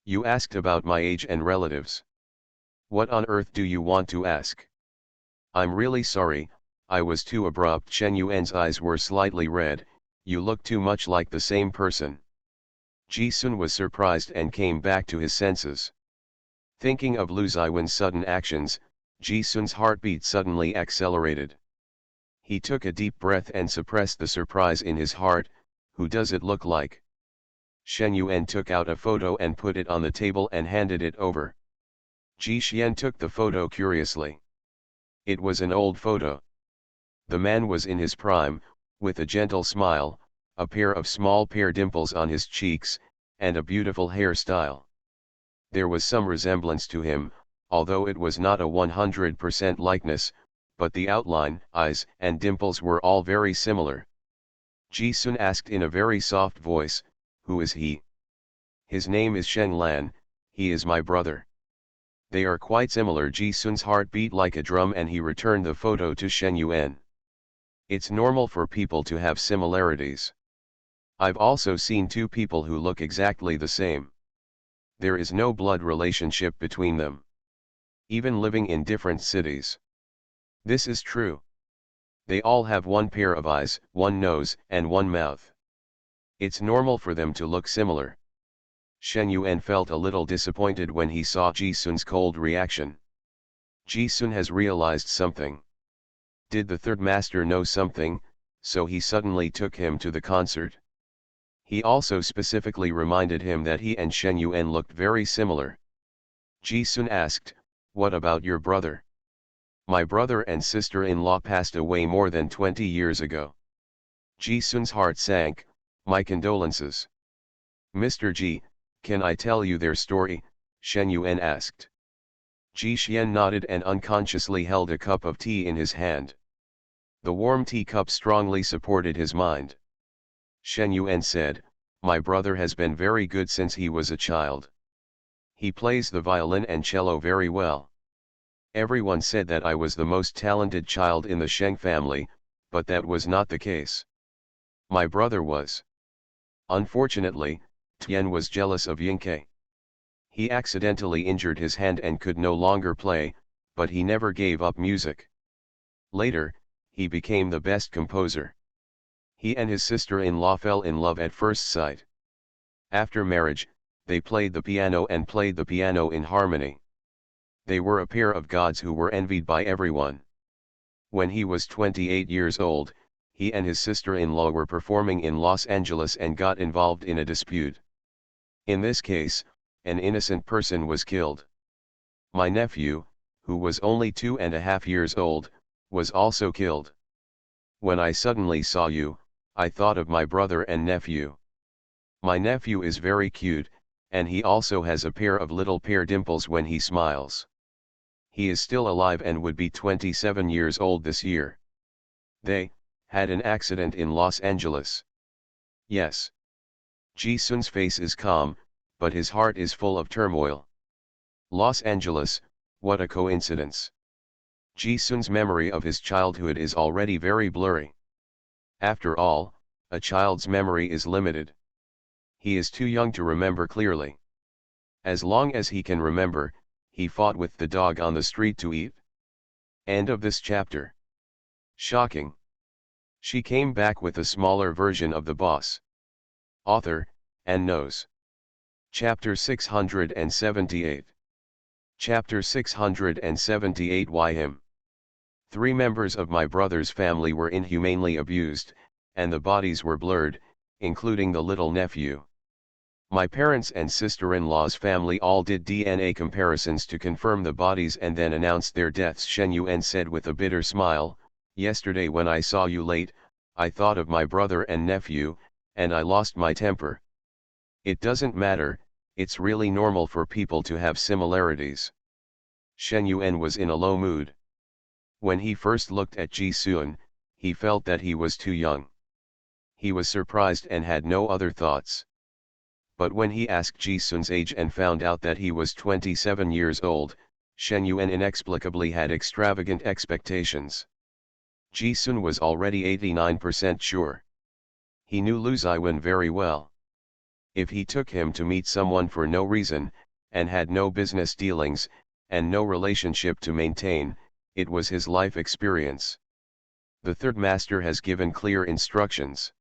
You asked about my age and relatives. What on earth do you want to ask? I'm really sorry, I was too abrupt. Shen Yuan's eyes were slightly red, you look too much like the same person. Ji-sun was surprised and came back to his senses. Thinking of Lu Ziwen's sudden actions, Ji-sun's heartbeat suddenly accelerated. He took a deep breath and suppressed the surprise in his heart. Who does it look like? Shen Yuan took out a photo and put it on the table and handed it over. Ji Xian took the photo curiously. It was an old photo. The man was in his prime, with a gentle smile, a pair of small pear dimples on his cheeks, and a beautiful hairstyle. There was some resemblance to him, although it was not a 100% likeness, but the outline, eyes, and dimples were all very similar. Ji-sun asked in a very soft voice, "Who is he?" "His name is Shen Lan, he is my brother." "They are quite similar." Ji-sun's heart beat like a drum and he returned the photo to Shen Yuan. "It's normal for people to have similarities. I've also seen two people who look exactly the same. There is no blood relationship between them. Even living in different cities. This is true. They all have one pair of eyes, one nose, and one mouth. It's normal for them to look similar." Shen Yuan felt a little disappointed when he saw Ji-sun's cold reaction. Ji-sun has realized something. Did the third master know something, so he suddenly took him to the concert? He also specifically reminded him that he and Shen Yuan looked very similar. Ji-sun asked, "What about your brother?" "My brother and sister-in-law passed away more than 20 years ago." Ji-sun's heart sank. "My condolences." "Mr. Ji, can I tell you their story?" Shen Yuan asked. Ji Xian nodded and unconsciously held a cup of tea in his hand. The warm tea cup strongly supported his mind. Shen Yuan said, "My brother has been very good since he was a child. He plays the violin and cello very well. Everyone said that I was the most talented child in the Sheng family, but that was not the case. My brother was. Unfortunately, Tian was jealous of Yingke. He accidentally injured his hand and could no longer play, but he never gave up music. Later, he became the best composer. He and his sister-in-law fell in love at first sight. After marriage, they played the piano and played the piano in harmony. They were a pair of gods who were envied by everyone. When he was 28 years old, he and his sister-in-law were performing in Los Angeles and got involved in a dispute. In this case, an innocent person was killed. My nephew, who was only 2.5 years old, was also killed. When I suddenly saw you, I thought of my brother and nephew. My nephew is very cute, and he also has a pair of little pear dimples when he smiles. He is still alive and would be 27 years old this year. They had an accident in Los Angeles." "Yes." Ji-sun's face is calm, but his heart is full of turmoil. Los Angeles, what a coincidence. Ji-sun's memory of his childhood is already very blurry. After all, a child's memory is limited. He is too young to remember clearly. As long as he can remember, he fought with the dog on the street to eat. End of this chapter. Shocking. She came back with a smaller version of the boss. Author, and knows. Chapter 678. Chapter 678. Why him? 3 members of my brother's family were inhumanely abused, and the bodies were blurred, including the little nephew. My parents and sister-in-law's family all did DNA comparisons to confirm the bodies and then announced their deaths. Shen Yuan said with a bitter smile, "Yesterday when I saw you late, I thought of my brother and nephew, and I lost my temper. It doesn't matter, it's really normal for people to have similarities." Shen Yuan was in a low mood. When he first looked at Ji-sun, he felt that he was too young. He was surprised and had no other thoughts. But when he asked Ji-sun's age and found out that he was 27 years old, Shen Yuan inexplicably had extravagant expectations. Ji-sun was already 89% sure. He knew Lu Ziwen very well. If he took him to meet someone for no reason, and had no business dealings, and no relationship to maintain, it was his life experience. The third master has given clear instructions.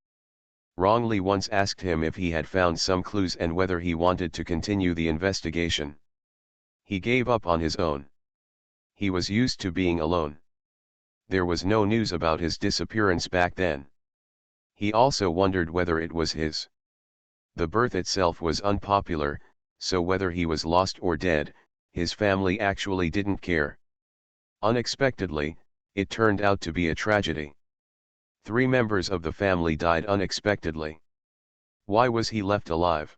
Wrongly once asked him if he had found some clues and whether he wanted to continue the investigation. He gave up on his own. He was used to being alone. There was no news about his disappearance back then. He also wondered whether it was his. The birth itself was unpopular, so whether he was lost or dead, his family actually didn't care. Unexpectedly, it turned out to be a tragedy. 3 members of the family died unexpectedly. Why was he left alive?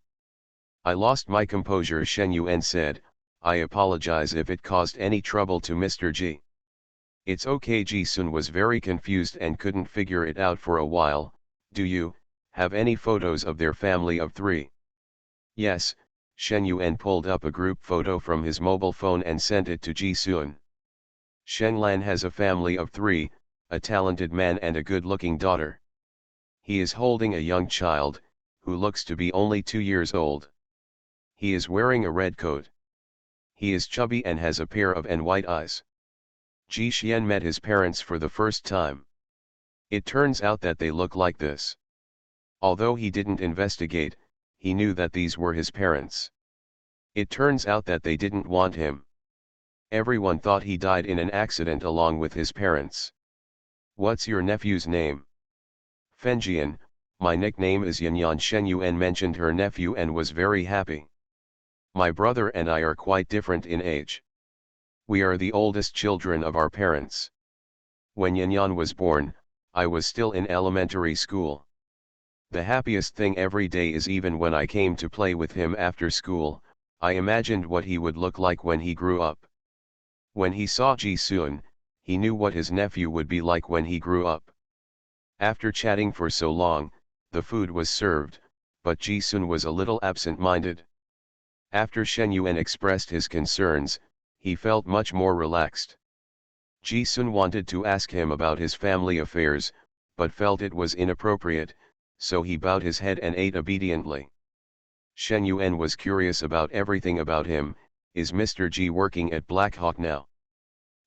I lost my composure, Shen Yuan said. I apologize if it caused any trouble to Mr. Ji. It's okay. Ji Sun was very confused and couldn't figure it out for a while. Do you have any photos of their family of 3? Yes, Shen Yuan pulled up a group photo from his mobile phone and sent it to Ji Sun. Shen Lan has a family of 3, a talented man and a good-looking daughter. He is holding a young child, who looks to be only 2 years old. He is wearing a red coat. He is chubby and has a pair of white eyes. Ji Xian met his parents for the first time. It turns out that they look like this. Although he didn't investigate, he knew that these were his parents. It turns out that they didn't want him. Everyone thought he died in an accident along with his parents. What's your nephew's name? Fenjian. My nickname is Yanyan. Shen Yuan mentioned her nephew and was very happy. My brother and I are quite different in age. We are the oldest children of our parents. When Yanyan was born, I was still in elementary school. The happiest thing every day is even when I came to play with him after school, I imagined what he would look like when he grew up. When he saw Ji Sun, he knew what his nephew would be like when he grew up. After chatting for so long, the food was served, but Ji Sun was a little absent-minded. After Shen Yuan expressed his concerns, he felt much more relaxed. Ji Sun wanted to ask him about his family affairs, but felt it was inappropriate, so he bowed his head and ate obediently. Shen Yuan was curious about everything about him. Is Mr. Ji working at Black Hawk now?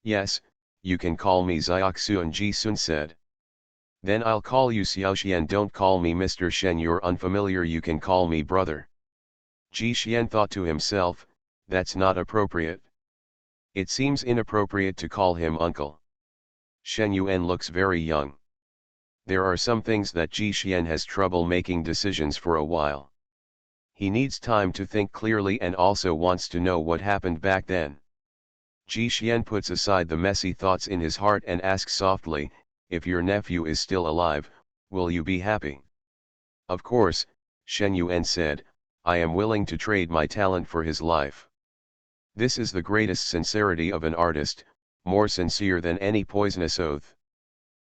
Yes, you can call me Xiaoxuan, Ji Sun said. Then I'll call you Xiaoxian. Don't call me Mr. Shen, you're unfamiliar, you can call me brother. Ji Xian thought to himself, that's not appropriate. It seems inappropriate to call him uncle. Shen Yuan looks very young. There are some things that Ji Xian has trouble making decisions for a while. He needs time to think clearly and also wants to know what happened back then. Ji Xian puts aside the messy thoughts in his heart and asks softly, if your nephew is still alive, will you be happy? Of course, Shen Yuan said, I am willing to trade my talent for his life. This is the greatest sincerity of an artist, more sincere than any poisonous oath.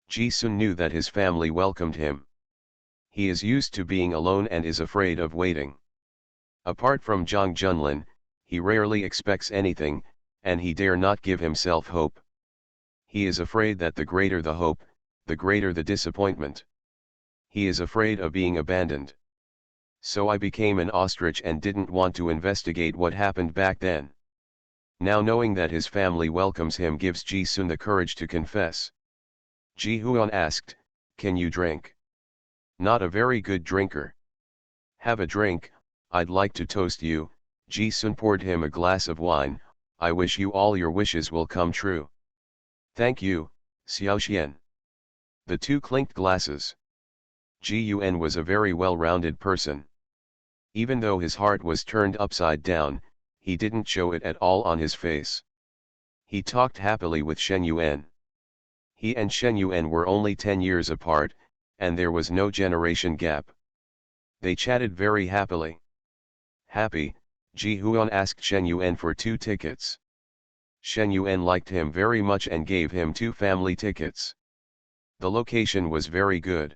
Ji Sun knew that his family welcomed him. He is used to being alone and is afraid of waiting. Apart from Zhang Junlin, he rarely expects anything, and he dare not give himself hope. He is afraid that the greater the hope, the greater the disappointment. He is afraid of being abandoned. So I became an ostrich and didn't want to investigate what happened back then. Now knowing that his family welcomes him gives Ji Sun the courage to confess. Ji Huan asked, can you drink? Not a very good drinker. Have a drink, I'd like to toast you. Ji Sun poured him a glass of wine. I wish you all your wishes will come true. Thank you, Xiaoxian. The two clinked glasses. Ji Yuan was a very well-rounded person. Even though his heart was turned upside down, he didn't show it at all on his face. He talked happily with Shen Yuan. He and Shen Yuan were only 10 years apart, and there was no generation gap. They chatted very happily. Happy, Ji Huan asked Shen Yuan for 2 tickets. Shen Yuan liked him very much and gave him 2 family tickets. The location was very good.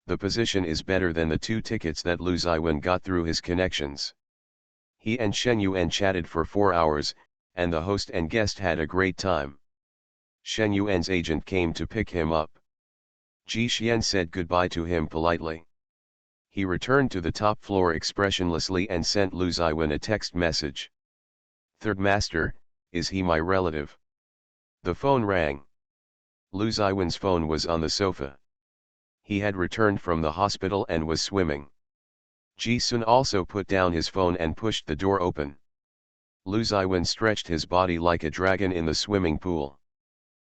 The position is better than the 2 tickets that Lu Ziwen got through his connections. He and Shen Yuan chatted for 4 hours, and the host and guest had a great time. Shen Yuan's agent came to pick him up. Ji Xian said goodbye to him politely. He returned to the top floor expressionlessly and sent Lu Ziwen a text message. Third master, is he my relative? The phone rang. Lu Ziwen's phone was on the sofa. He had returned from the hospital and was swimming. Ji Sun also put down his phone and pushed the door open. Lu Ziwen stretched his body like a dragon in the swimming pool.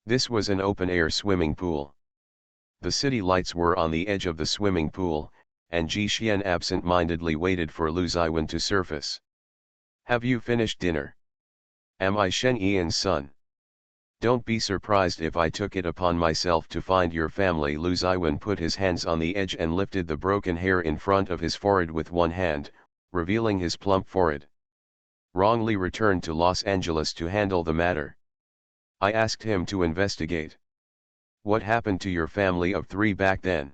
This was an open-air swimming pool. The city lights were on the edge of the swimming pool, and Ji Xian absent-mindedly waited for Lu Ziwen to surface. "Have you finished dinner? Am I Shen Yi's son? Don't be surprised if I took it upon myself to find your family." Lu Ziwen put his hands on the edge and lifted the broken hair in front of his forehead with one hand, revealing his plump forehead. Rong Li returned to Los Angeles to handle the matter. I asked him to investigate. What happened to your family of 3 back then?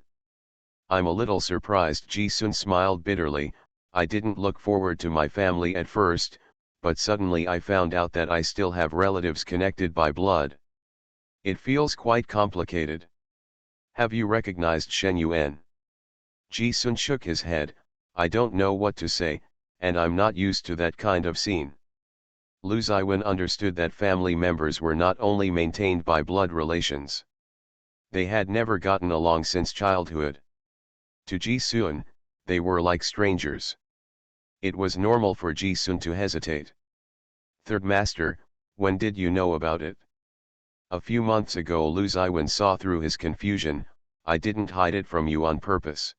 I'm a little surprised. Ji Sun smiled bitterly. I didn't look forward to my family at first, but suddenly I found out that I still have relatives connected by blood. It feels quite complicated. Have you recognized Shen Yuan? Ji Sun shook his head. I don't know what to say, and I'm not used to that kind of scene. Lu Ziwen understood that family members were not only maintained by blood relations. They had never gotten along since childhood. To Ji Sun, they were like strangers. It was normal for Ji Sun to hesitate. "Third Master, when did you know about it?" "A few months ago." Lu Ziwen saw through his confusion. "I didn't hide it from you on purpose.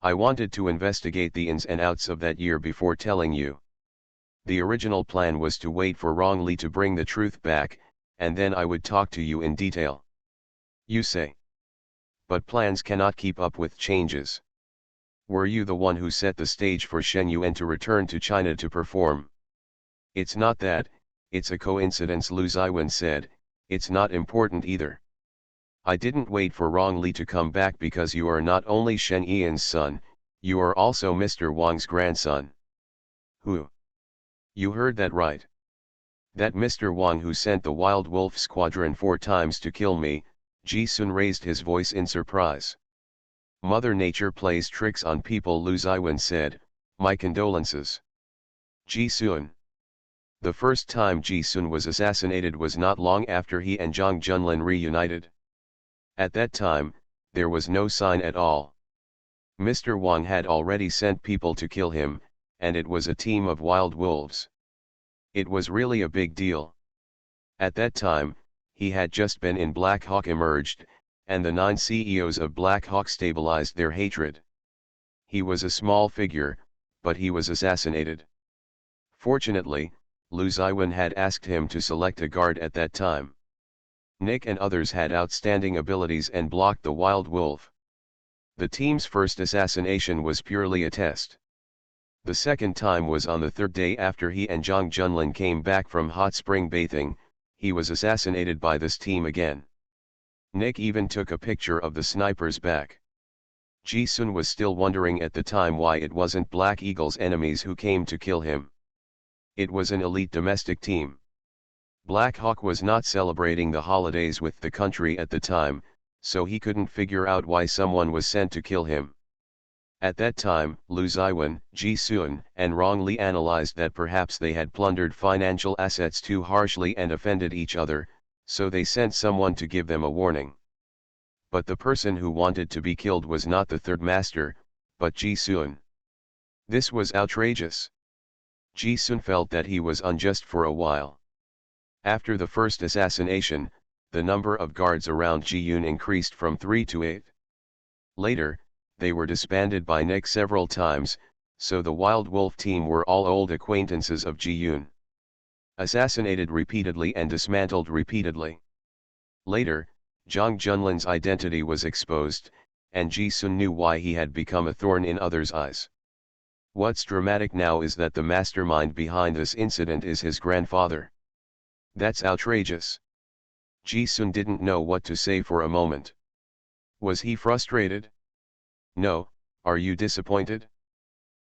I wanted to investigate the ins and outs of that year before telling you. The original plan was to wait for Rong Li to bring the truth back, and then I would talk to you in detail." "You say. But plans cannot keep up with changes. Were you the one who set the stage for Shen Yuan to return to China to perform?" "It's not that, it's a coincidence," Lu Ziwen said. "It's not important either. I didn't wait for Rong Li to come back because you are not only Shen Yi's son, you are also Mr. Wang's grandson." "Who?" "You heard that right. That Mr. Wang who sent the Wild Wolf Squadron 4 times to kill me." Ji Sun raised his voice in surprise. "Mother Nature plays tricks on people," Lu Ziwen said. "My condolences." Ji Sun. The first time Ji Sun was assassinated was not long after he and Zhang Junlin reunited. At that time, there was no sign at all. Mr. Wang had already sent people to kill him, and it was a team of wild wolves. It was really a big deal. At that time, he had just been in Black Hawk emerged, and the 9 CEOs of Black Hawk stabilized their hatred. He was a small figure, but he was assassinated. Fortunately, Lu Ziwen had asked him to select a guard at that time. Nick and others had outstanding abilities and blocked the Wild Wolf. The team's first assassination was purely a test. The second time was on the 3rd day after he and Zhang Junlin came back from hot spring bathing. He was assassinated by this team again. Nick even took a picture of the sniper's back. Ji Sun was still wondering at the time why it wasn't Black Eagle's enemies who came to kill him. It was an elite domestic team. Black Hawk was not celebrating the holidays with the country at the time, so he couldn't figure out why someone was sent to kill him. At that time, Lu Ziwen, Ji Sun, and Rong Li analyzed that perhaps they had plundered financial assets too harshly and offended each other, so they sent someone to give them a warning. But the person who wanted to be killed was not the Third Master, but Ji Sun. This was outrageous. Ji Sun felt that he was unjust for a while. After the first assassination, the number of guards around Ji Yun increased from 3 to 8. Later, they were disbanded by Nick several times, so the Wild Wolf team were all old acquaintances of Ji Yun. Assassinated repeatedly and dismantled repeatedly. Later, Zhang Junlin's identity was exposed, and Ji Sun knew why he had become a thorn in others' eyes. What's dramatic now is that the mastermind behind this incident is his grandfather. That's outrageous. Ji Sun didn't know what to say for a moment. Was he frustrated? No. Are you disappointed?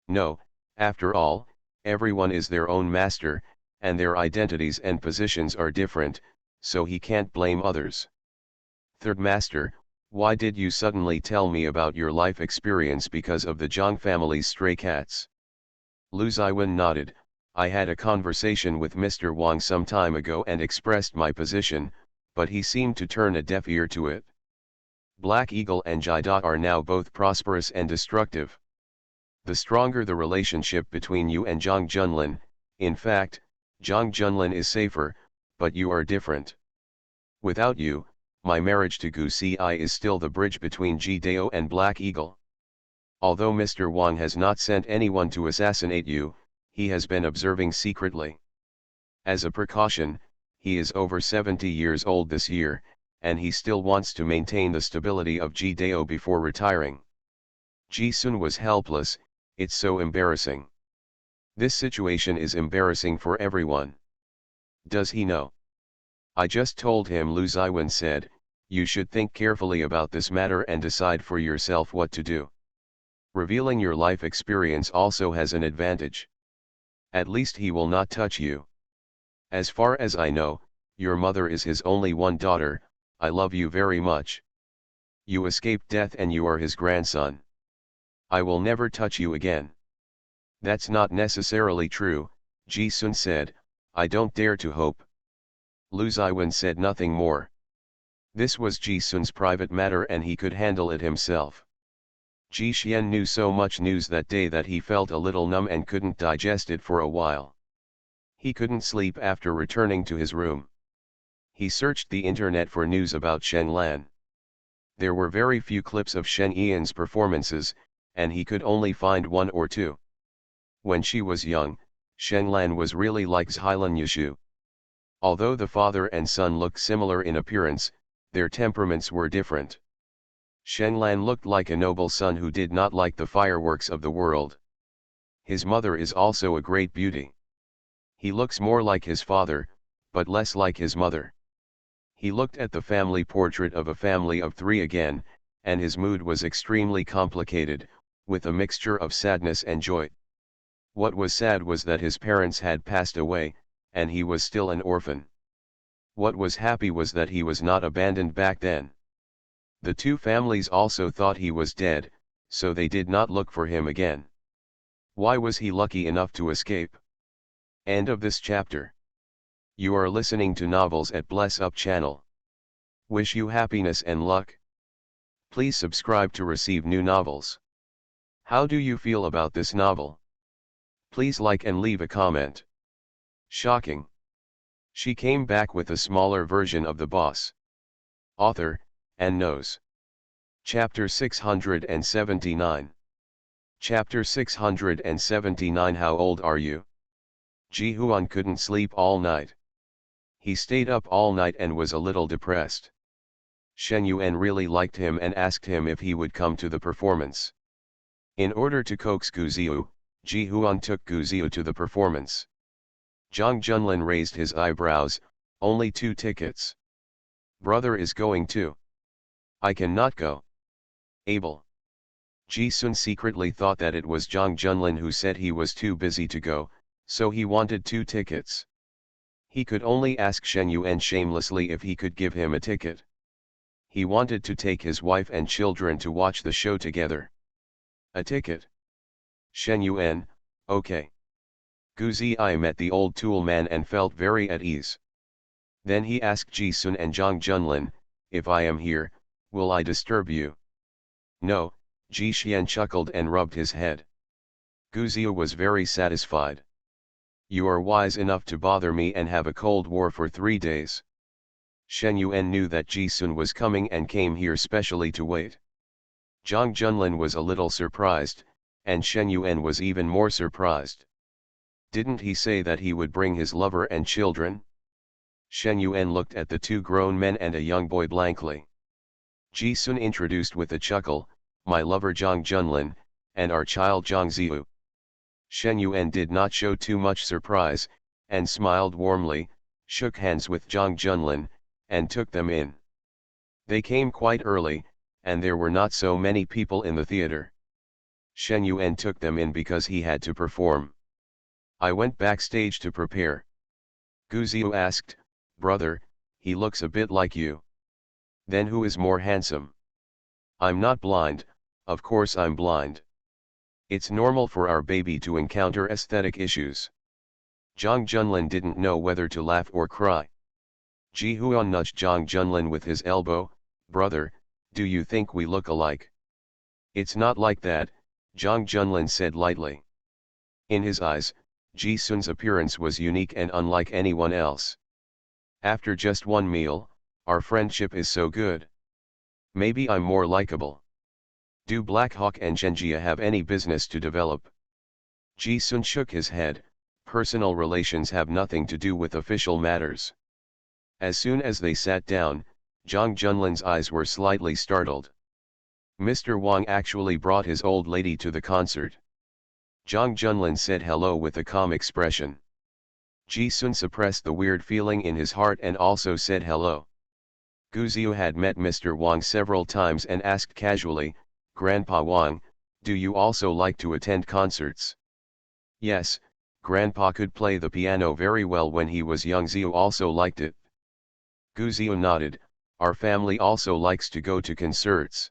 No. After all, everyone is their own master, and their identities and positions are different, so he can't blame others. Third Master, why did you suddenly tell me about your life experience because of the Zhang family's stray cats? Lu Ziwen nodded. I had a conversation with Mr. Wang some time ago and expressed my position, but he seemed to turn a deaf ear to it. Black Eagle and Jida are now both prosperous and destructive. The stronger the relationship between you and Zhang Junlin, in fact, Zhang Junlin is safer, but you are different. Without you, my marriage to Gu Ci is still the bridge between Ji Dao and Black Eagle. Although Mr. Wang has not sent anyone to assassinate you, he has been observing secretly. As a precaution, he is over 70 years old this year, and he still wants to maintain the stability of Ji Dao before retiring. Ji Sun was helpless. It's so embarrassing. This situation is embarrassing for everyone. Does he know? I just told him, Lu Ziwen said. You should think carefully about this matter and decide for yourself what to do. Revealing your life experience also has an advantage. At least he will not touch you. As far as I know, your mother is his only one daughter. I love you very much. You escaped death and you are his grandson. I will never touch you again. That's not necessarily true, Ji Sun said. I don't dare to hope. Lu Ziwen said nothing more. This was Ji Sun's private matter and he could handle it himself. Ji Xian knew so much news that day that he felt a little numb and couldn't digest it for a while. He couldn't sleep after returning to his room. He searched the internet for news about Shen Lan. There were very few clips of Shen Yian's performances, and he could only find one or two. When she was young, Shen Lan was really like Zhilan Yushu. Although the father and son looked similar in appearance, their temperaments were different. Shen Lan looked like a noble son who did not like the fireworks of the world. His mother is also a great beauty. He looks more like his father, but less like his mother. He looked at the family portrait of a family of three again, and his mood was extremely complicated, with a mixture of sadness and joy. What was sad was that his parents had passed away, and he was still an orphan. What was happy was that he was not abandoned back then. The two families also thought he was dead, so they did not look for him again. Why was he lucky enough to escape? End of this chapter. You are listening to Novels at Bless Up channel. Wish you happiness and luck. Please subscribe to receive new novels. How do you feel about this novel? Please like and leave a comment. Shocking. She came back with a smaller version of the boss. Author, and knows. Chapter 679. Chapter 679. How old are you? Ji Huan couldn't sleep all night. He stayed up all night and was a little depressed. Shen Yuan really liked him and asked him if he would come to the performance. In order to coax Gu Ziyu, Ji Huan took Gu Ziyu to the performance. Zhang Junlin raised his eyebrows. Only 2 tickets. Brother is going too. I cannot go. Abel. Ji Sun secretly thought that it was Zhang Junlin who said he was too busy to go, so he wanted 2 tickets. He could only ask Shen Yuan shamelessly if he could give him a ticket. He wanted to take his wife and children to watch the show together. A ticket? Shen Yuan, okay. Gu Ziyi met the old tool man and felt very at ease. Then he asked Ji Sun and Zhang Junlin, if I am here, will I disturb you? No, Ji Xian chuckled and rubbed his head. Gu Ziyi was very satisfied. You are wise enough to bother me and have a cold war for 3 days. Shen Yuan knew that Ji Sun was coming and came here specially to wait. Zhang Junlin was a little surprised, and Shen Yuan was even more surprised. Didn't he say that he would bring his lover and children? Shen Yuan looked at the 2 grown men and a young boy blankly. Ji Sun introduced with a chuckle, my lover Zhang Junlin, and our child Zhang Ziyu. Shen Yuan did not show too much surprise, and smiled warmly, shook hands with Zhang Junlin, and took them in. They came quite early, and there were not so many people in the theater. Shen Yuan took them in because he had to perform. I went backstage to prepare. Gu Ziyu asked, brother, he looks a bit like you. Then who is more handsome? I'm not blind, of course I'm blind. It's normal for our baby to encounter aesthetic issues. Zhang Junlin didn't know whether to laugh or cry. Ji Huan nudged Zhang Junlin with his elbow, brother, do you think we look alike? It's not like that, Zhang Junlin said lightly. In his eyes, Ji-sun's appearance was unique and unlike anyone else. After just one meal, our friendship is so good. Maybe I'm more likable. Do Black Hawk and Genjia have any business to develop? Ji-sun shook his head. Personal relations have nothing to do with official matters. As soon as they sat down, Zhang Junlin's eyes were slightly startled. Mr. Wang actually brought his old lady to the concert. Zhang Junlin said hello with a calm expression. Ji-sun suppressed the weird feeling in his heart and also said hello. Gu Ziyu had met Mr. Wang several times and asked casually, "Grandpa Wang, do you also like to attend concerts?" "Yes, Grandpa could play the piano very well when he was young." Ziyu also liked it. Gu Ziyu nodded. "Our family also likes to go to concerts."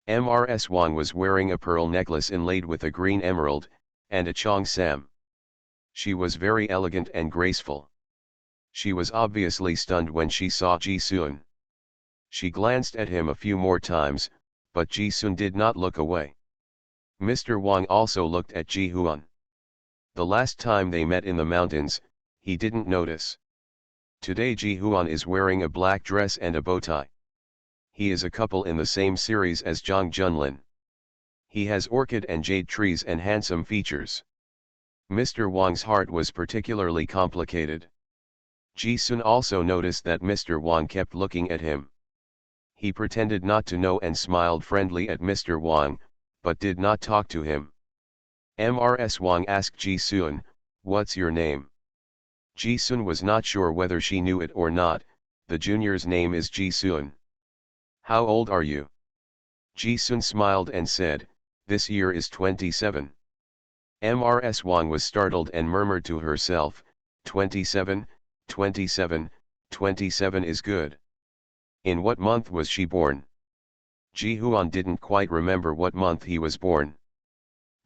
Mrs. Wang was wearing a pearl necklace inlaid with a green emerald, and a cheongsam. She was very elegant and graceful. She was obviously stunned when she saw Ji-sun. She glanced at him a few more times, but Ji-sun did not look away. Mr. Wang also looked at Ji-huan. The last time they met in the mountains, he didn't notice. Today Ji-huan is wearing a black dress and a bow tie. He is a couple in the same series as Zhang Junlin. He has orchid and jade trees and handsome features. Mr. Wang's heart was particularly complicated. Ji-sun also noticed that Mr. Wang kept looking at him. He pretended not to know and smiled friendly at Mr. Wang, but did not talk to him. Mrs. Wang asked Ji-sun, "What's your name?" Ji-sun was not sure whether she knew it or not. The junior's name is Ji-sun. "How old are you?" Ji-sun smiled and said, "This year is 27. Mrs. Wang was startled and murmured to herself, 27, 27, 27 is good. In what month was she born? Ji-huan didn't quite remember what month he was born.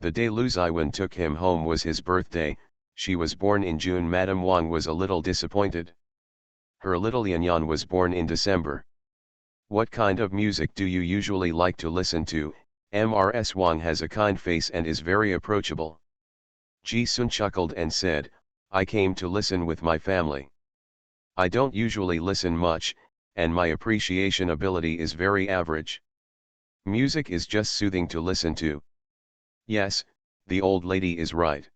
The day Lu Ziwen took him home was his birthday. She was born in June. Madame Wang was a little disappointed. Her little Yanyan was born in December. "What kind of music do you usually like to listen to?" Mrs. Wang has a kind face and is very approachable. Ji-sun chuckled and said, "I came to listen with my family. I don't usually listen much, and my appreciation ability is very average. Music is just soothing to listen to." Yes, the old lady is right.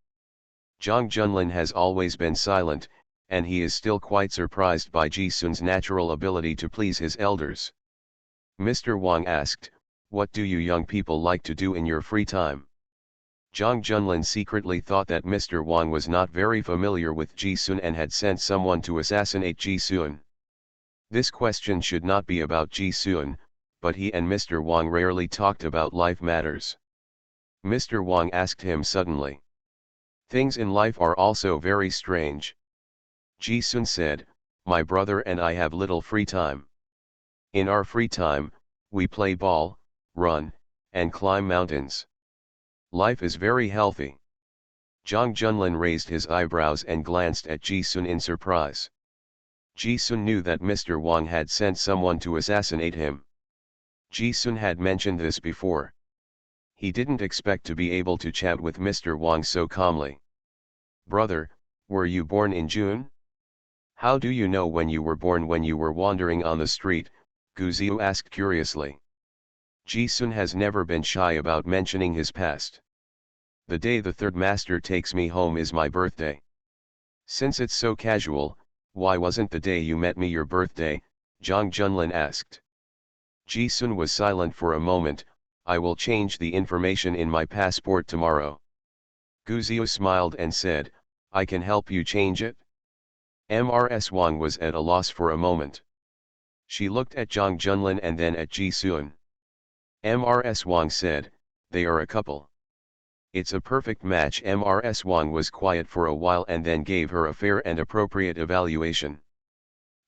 Zhang Junlin has always been silent, and he is still quite surprised by Ji-sun's natural ability to please his elders. Mr. Wang asked, "What do you young people like to do in your free time?" Zhang Junlin secretly thought that Mr. Wang was not very familiar with Ji-sun and had sent someone to assassinate Ji-sun. This question should not be about Ji-sun, but he and Mr. Wang rarely talked about life matters. Mr. Wang asked him suddenly. "Things in life are also very strange." Ji-sun said, "My brother and I have little free time. In our free time, we play ball, run, and climb mountains. Life is very healthy." Zhang Junlin raised his eyebrows and glanced at Ji-sun in surprise. Ji-sun knew that Mr. Wang had sent someone to assassinate him. Ji-sun had mentioned this before. He didn't expect to be able to chat with Mr. Wang so calmly. "Brother, were you born in June?" "How do you know when you were born?" "When you were wandering on the street," Gu Ziyu asked curiously. Ji-sun has never been shy about mentioning his past. "The day the third master takes me home is my birthday." "Since it's so casual, why wasn't the day you met me your birthday?" Zhang Junlin asked. Ji-sun was silent for a moment. "I will change the information in my passport tomorrow." Gu Ziyu smiled and said, "I can help you change it?" Mrs. Wang was at a loss for a moment. She looked at Zhang Junlin and then at Ji-sun. Mrs. Wang said, "They are a couple. It's a perfect match." Mrs. Wang was quiet for a while and then gave her a fair and appropriate evaluation.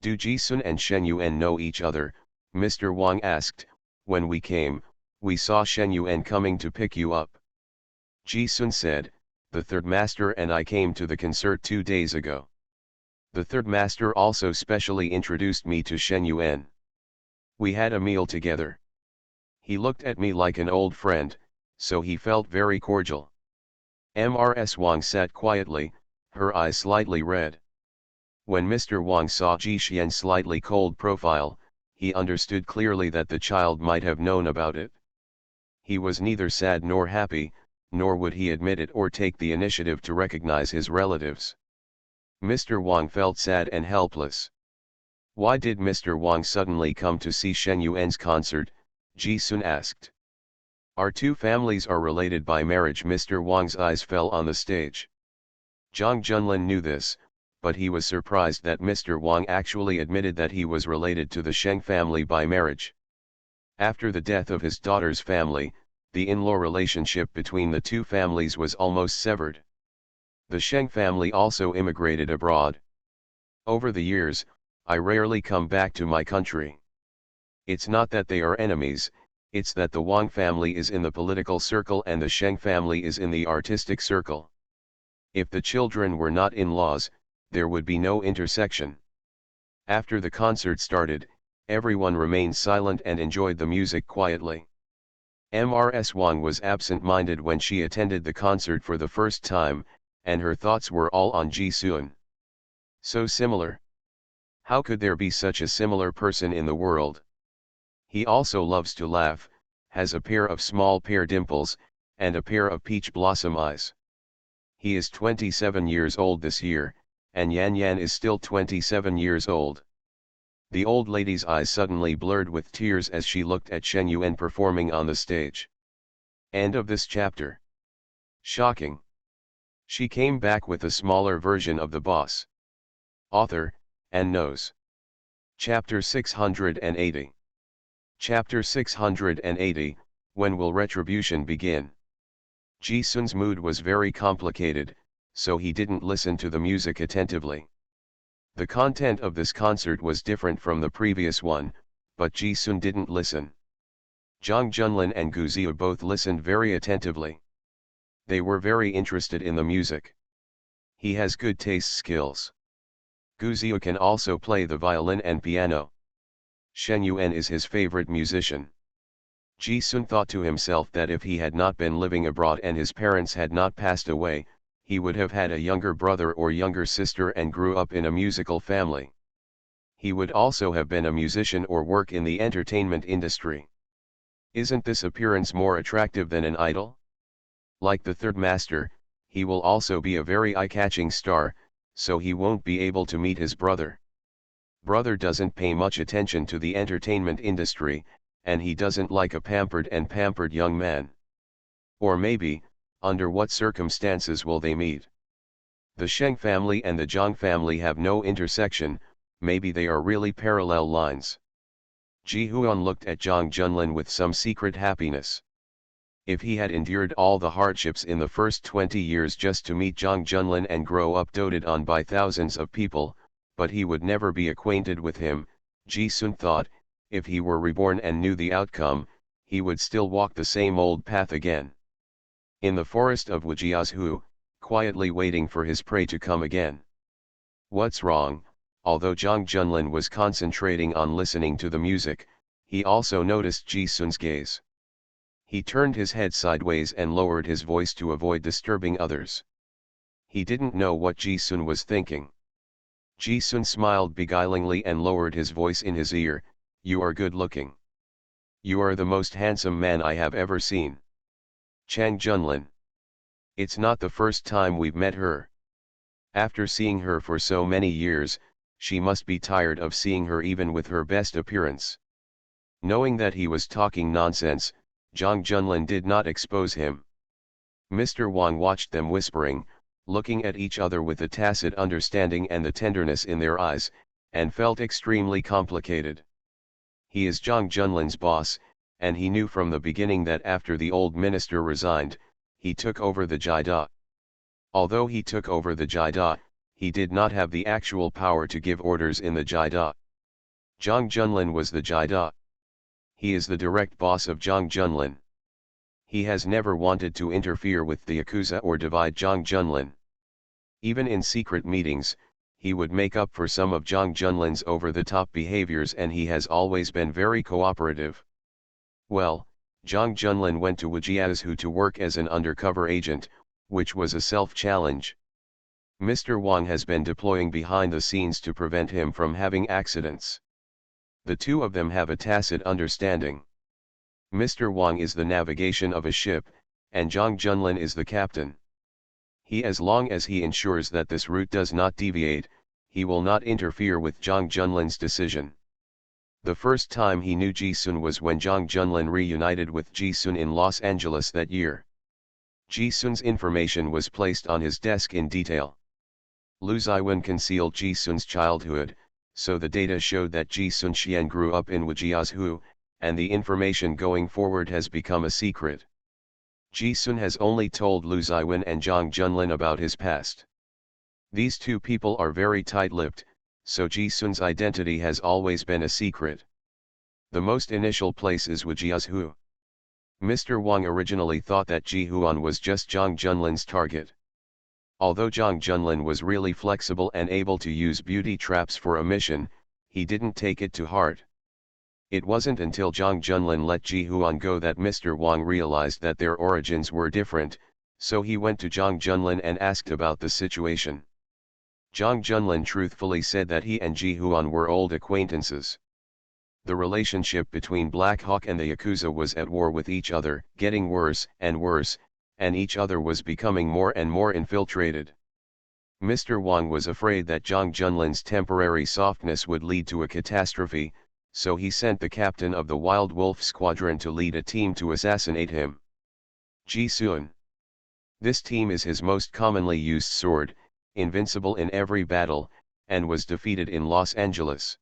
"Do Ji-sun and Shen Yuan know each other?" Mr. Wang asked. "When we came, we saw Shen Yuan coming to pick you up." Ji-sun said, "The third master and I came to the concert 2 days ago. The third master also specially introduced me to Shen Yuan. We had a meal together. He looked at me like an old friend, so he felt very cordial." Ms. Wang sat quietly, her eyes slightly red. When Mr. Wang saw Ji Xian's slightly cold profile, he understood clearly that the child might have known about it. He was neither sad nor happy, nor would he admit it or take the initiative to recognize his relatives. Mr. Wang felt sad and helpless. Why did Mr. Wang suddenly come to see Shen Yuan's concert? Ji Sun asked. Our two families are related by marriage. Mr. Wang's eyes fell on the stage. Zhang Junlin knew this, but he was surprised that Mr. Wang actually admitted that he was related to the Sheng family by marriage. After the death of his daughter's family, the in-law relationship between the two families was almost severed. The Sheng family also immigrated abroad. Over the years, I rarely come back to my country. It's not that they are enemies, it's that the Wang family is in the political circle and the Sheng family is in the artistic circle. If the children were not in-laws, there would be no intersection. After the concert started, everyone remained silent and enjoyed the music quietly. Ms. Wang was absent-minded when she attended the concert for the first time, and her thoughts were all on Ji Sun. So similar. How could there be such a similar person in the world? He also loves to laugh, has a pair of small pear dimples, and a pair of peach blossom eyes. He is 27 years old this year, and Yan Yan is still 27 years old. The old lady's eyes suddenly blurred with tears as she looked at Shen Yuan performing on the stage. End of this chapter. Shocking. She came back with a smaller version of the boss. Author, and knows. Chapter 680. Chapter 680, When will retribution begin? Ji Sun's mood was very complicated, so he didn't listen to the music attentively. The content of this concert was different from the previous one, but Ji Sun didn't listen. Zhang Junlin and Gu Ziyu both listened very attentively. They were very interested in the music. He has good taste skills. Gu Ziyu can also play the violin and piano. Shen Yuan is his favorite musician. Ji Sun thought to himself that if he had not been living abroad and his parents had not passed away, he would have had a younger brother or younger sister and grew up in a musical family. He would also have been a musician or work in the entertainment industry. Isn't this appearance more attractive than an idol? Like the third master, he will also be a very eye-catching star, so he won't be able to meet his brother. Brother doesn't pay much attention to the entertainment industry, and he doesn't like a pampered young man. Or maybe, under what circumstances will they meet? The Sheng family and the Zhang family have no intersection, maybe they are really parallel lines. Ji Huan looked at Zhang Junlin with some secret happiness. If he had endured all the hardships in the first 20 years just to meet Zhang Junlin and grow up doted on by thousands of people, but he would never be acquainted with him, Ji Sun thought, if he were reborn and knew the outcome, he would still walk the same old path again. In the forest of Wujiazhu, quietly waiting for his prey to come again. What's wrong? Although Zhang Junlin was concentrating on listening to the music, he also noticed Ji Sun's gaze. He turned his head sideways and lowered his voice to avoid disturbing others. He didn't know what Ji Sun was thinking. Ji Sun smiled beguilingly and lowered his voice in his ear, "You are good looking. You are the most handsome man I have ever seen. Zhang Junlin. It's not the first time we've met her. After seeing her for so many years, she must be tired of seeing her even with her best appearance." Knowing that he was talking nonsense, Zhang Junlin did not expose him. Mr. Wang watched them whispering, looking at each other with the tacit understanding and the tenderness in their eyes, and felt extremely complicated. He is Zhang Junlin's boss, and he knew from the beginning that after the old minister resigned, he took over the Jida. Although he took over the Jida, he did not have the actual power to give orders in the Jida. Zhang Junlin was the Jida. He is the direct boss of Zhang Junlin. He has never wanted to interfere with the Yakuza or divide Zhang Junlin. Even in secret meetings, he would make up for some of Zhang Junlin's over-the-top behaviors, and he has always been very cooperative. Well, Zhang Junlin went to Wujiazhu to work as an undercover agent, which was a self-challenge. Mr. Wang has been deploying behind the scenes to prevent him from having accidents. The two of them have a tacit understanding. Mr. Wang is the navigation of a ship, and Zhang Junlin is the captain. As long as he ensures that this route does not deviate, he will not interfere with Zhang Junlin's decision. The first time he knew Ji-sun was when Zhang Junlin reunited with Ji-sun in Los Angeles that year. Ji-sun's information was placed on his desk in detail. Lu Ziwen concealed Ji-sun's childhood, so the data showed that Ji-sun Xian grew up in Wujiazhu, and the information going forward has become a secret. Ji-sun has only told Lu Ziwen and Zhang Junlin about his past. These two people are very tight-lipped, so Ji-sun's identity has always been a secret. The most initial place is Wujiazhu. Mr. Wang originally thought that Ji-huan was just Zhang Junlin's target. Although Zhang Junlin was really flexible and able to use beauty traps for a mission, he didn't take it to heart. It wasn't until Zhang Junlin let Ji-huan go that Mr. Wang realized that their origins were different, so he went to Zhang Junlin and asked about the situation. Zhang Junlin truthfully said that he and Ji-huan were old acquaintances. The relationship between Black Hawk and the Yakuza was at war with each other, getting worse and worse, and each other was becoming more and more infiltrated. Mr. Wang was afraid that Zhang Junlin's temporary softness would lead to a catastrophe, so he sent the captain of the Wild Wolf Squadron to lead a team to assassinate him. Ji-sun. This team is his most commonly used sword, invincible in every battle, and was defeated in Los Angeles.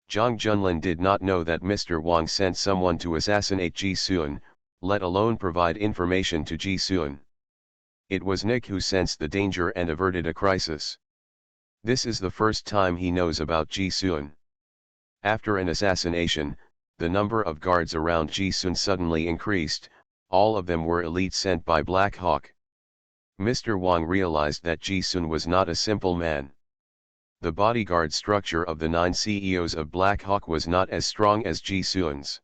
Zhang Junlin did not know that Mr. Wang sent someone to assassinate Ji-sun, let alone provide information to Ji-sun. It was Nick who sensed the danger and averted a crisis. This is the first time he knows about Ji-sun. After an assassination, the number of guards around Ji-sun suddenly increased, all of them were elite sent by Black Hawk. Mr. Wang realized that Ji-sun was not a simple man. The bodyguard structure of the 9 CEOs of Black Hawk was not as strong as Ji-sun's.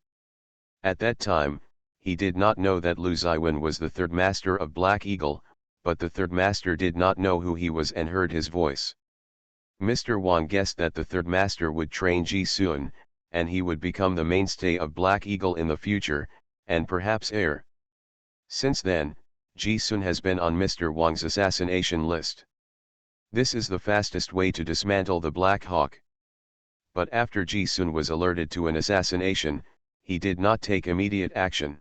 At that time, he did not know that Lu Ziwen was the third master of Black Eagle, but the third master did not know who he was and heard his voice. Mr. Wang guessed that the third master would train Ji-sun, and he would become the mainstay of Black Eagle in the future, and perhaps heir. Since then, Ji-sun has been on Mr. Wang's assassination list. This is the fastest way to dismantle the Black Hawk. But after Ji-sun was alerted to an assassination, he did not take immediate action.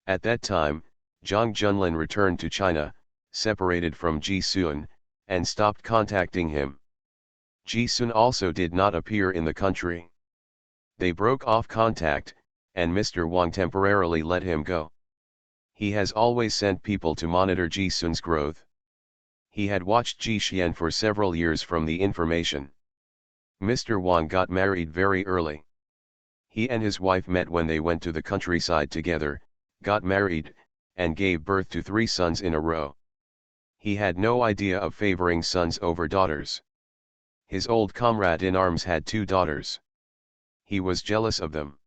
At that time, Zhang Junlin returned to China, separated from Ji-sun, and stopped contacting him. Ji-sun also did not appear in the country. They broke off contact, and Mr. Wang temporarily let him go. He has always sent people to monitor Ji-sun's growth. He had watched Ji Xian for several years from the information. Mr. Wang got married very early. He and his wife met when they went to the countryside together, got married, and gave birth to 3 sons in a row. He had no idea of favoring sons over daughters. His old comrade in arms had 2 daughters. He was jealous of them.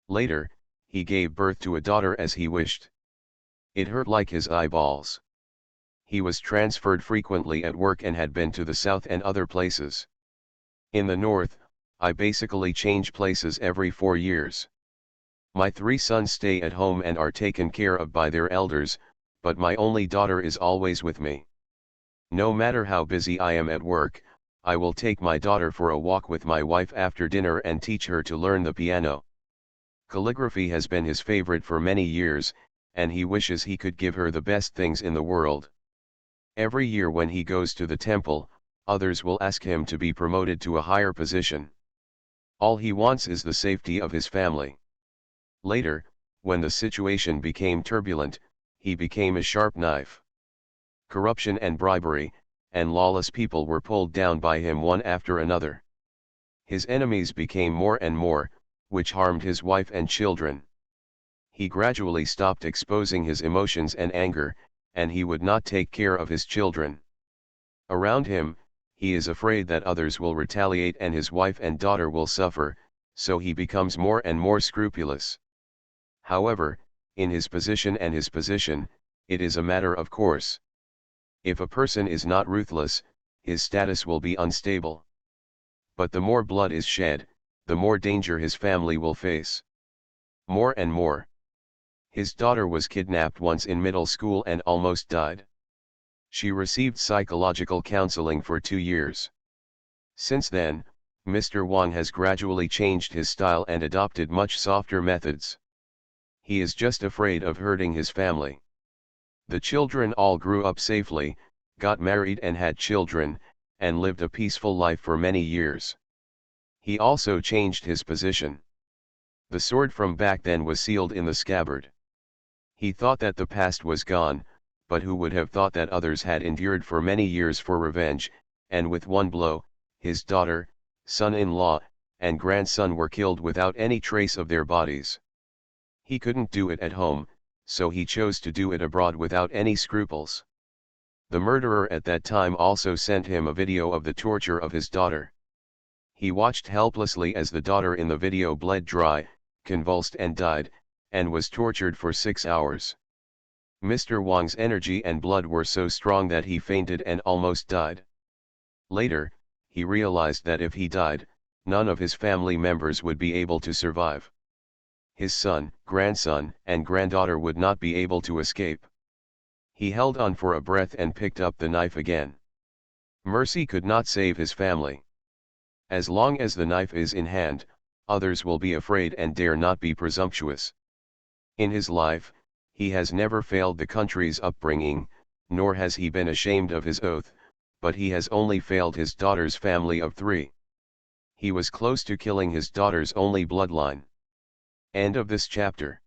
Later, he gave birth to a daughter as he wished. It hurt like his eyeballs. He was transferred frequently at work and had been to the south and other places. In the north, I basically change places every 4 years. My 3 sons stay at home and are taken care of by their elders, but my only daughter is always with me. No matter how busy I am at work, I will take my daughter for a walk with my wife after dinner and teach her to learn the piano. Calligraphy has been his favorite for many years, and he wishes he could give her the best things in the world. Every year when he goes to the temple, others will ask him to be promoted to a higher position. All he wants is the safety of his family. Later, when the situation became turbulent, he became a sharp knife. Corruption and bribery, and lawless people were pulled down by him one after another. His enemies became more and more, which harmed his wife and children. He gradually stopped exposing his emotions and anger, and he would not take care of his children. Around him, he is afraid that others will retaliate and his wife and daughter will suffer, so he becomes more and more scrupulous. However, in his position, it is a matter of course. If a person is not ruthless, his status will be unstable. But the more blood is shed, the more danger his family will face. More and more. His daughter was kidnapped once in middle school and almost died. She received psychological counseling for 2 years. Since then, Mr. Wang has gradually changed his style and adopted much softer methods. He is just afraid of hurting his family. The children all grew up safely, got married and had children, and lived a peaceful life for many years. He also changed his position. The sword from back then was sealed in the scabbard. He thought that the past was gone, but who would have thought that others had endured for many years for revenge, and with one blow, his daughter, son-in-law, and grandson were killed without any trace of their bodies. He couldn't do it at home, so he chose to do it abroad without any scruples. The murderer at that time also sent him a video of the torture of his daughter. He watched helplessly as the daughter in the video bled dry, convulsed and died, and was tortured for 6 hours. Mr. Wang's energy and blood were so strong that he fainted and almost died. Later, he realized that if he died, none of his family members would be able to survive. His son, grandson, and granddaughter would not be able to escape. He held on for a breath and picked up the knife again. Mercy could not save his family. As long as the knife is in hand, others will be afraid and dare not be presumptuous. In his life, he has never failed the country's upbringing, nor has he been ashamed of his oath, but he has only failed his daughter's family of 3. He was close to killing his daughter's only bloodline. End of this chapter.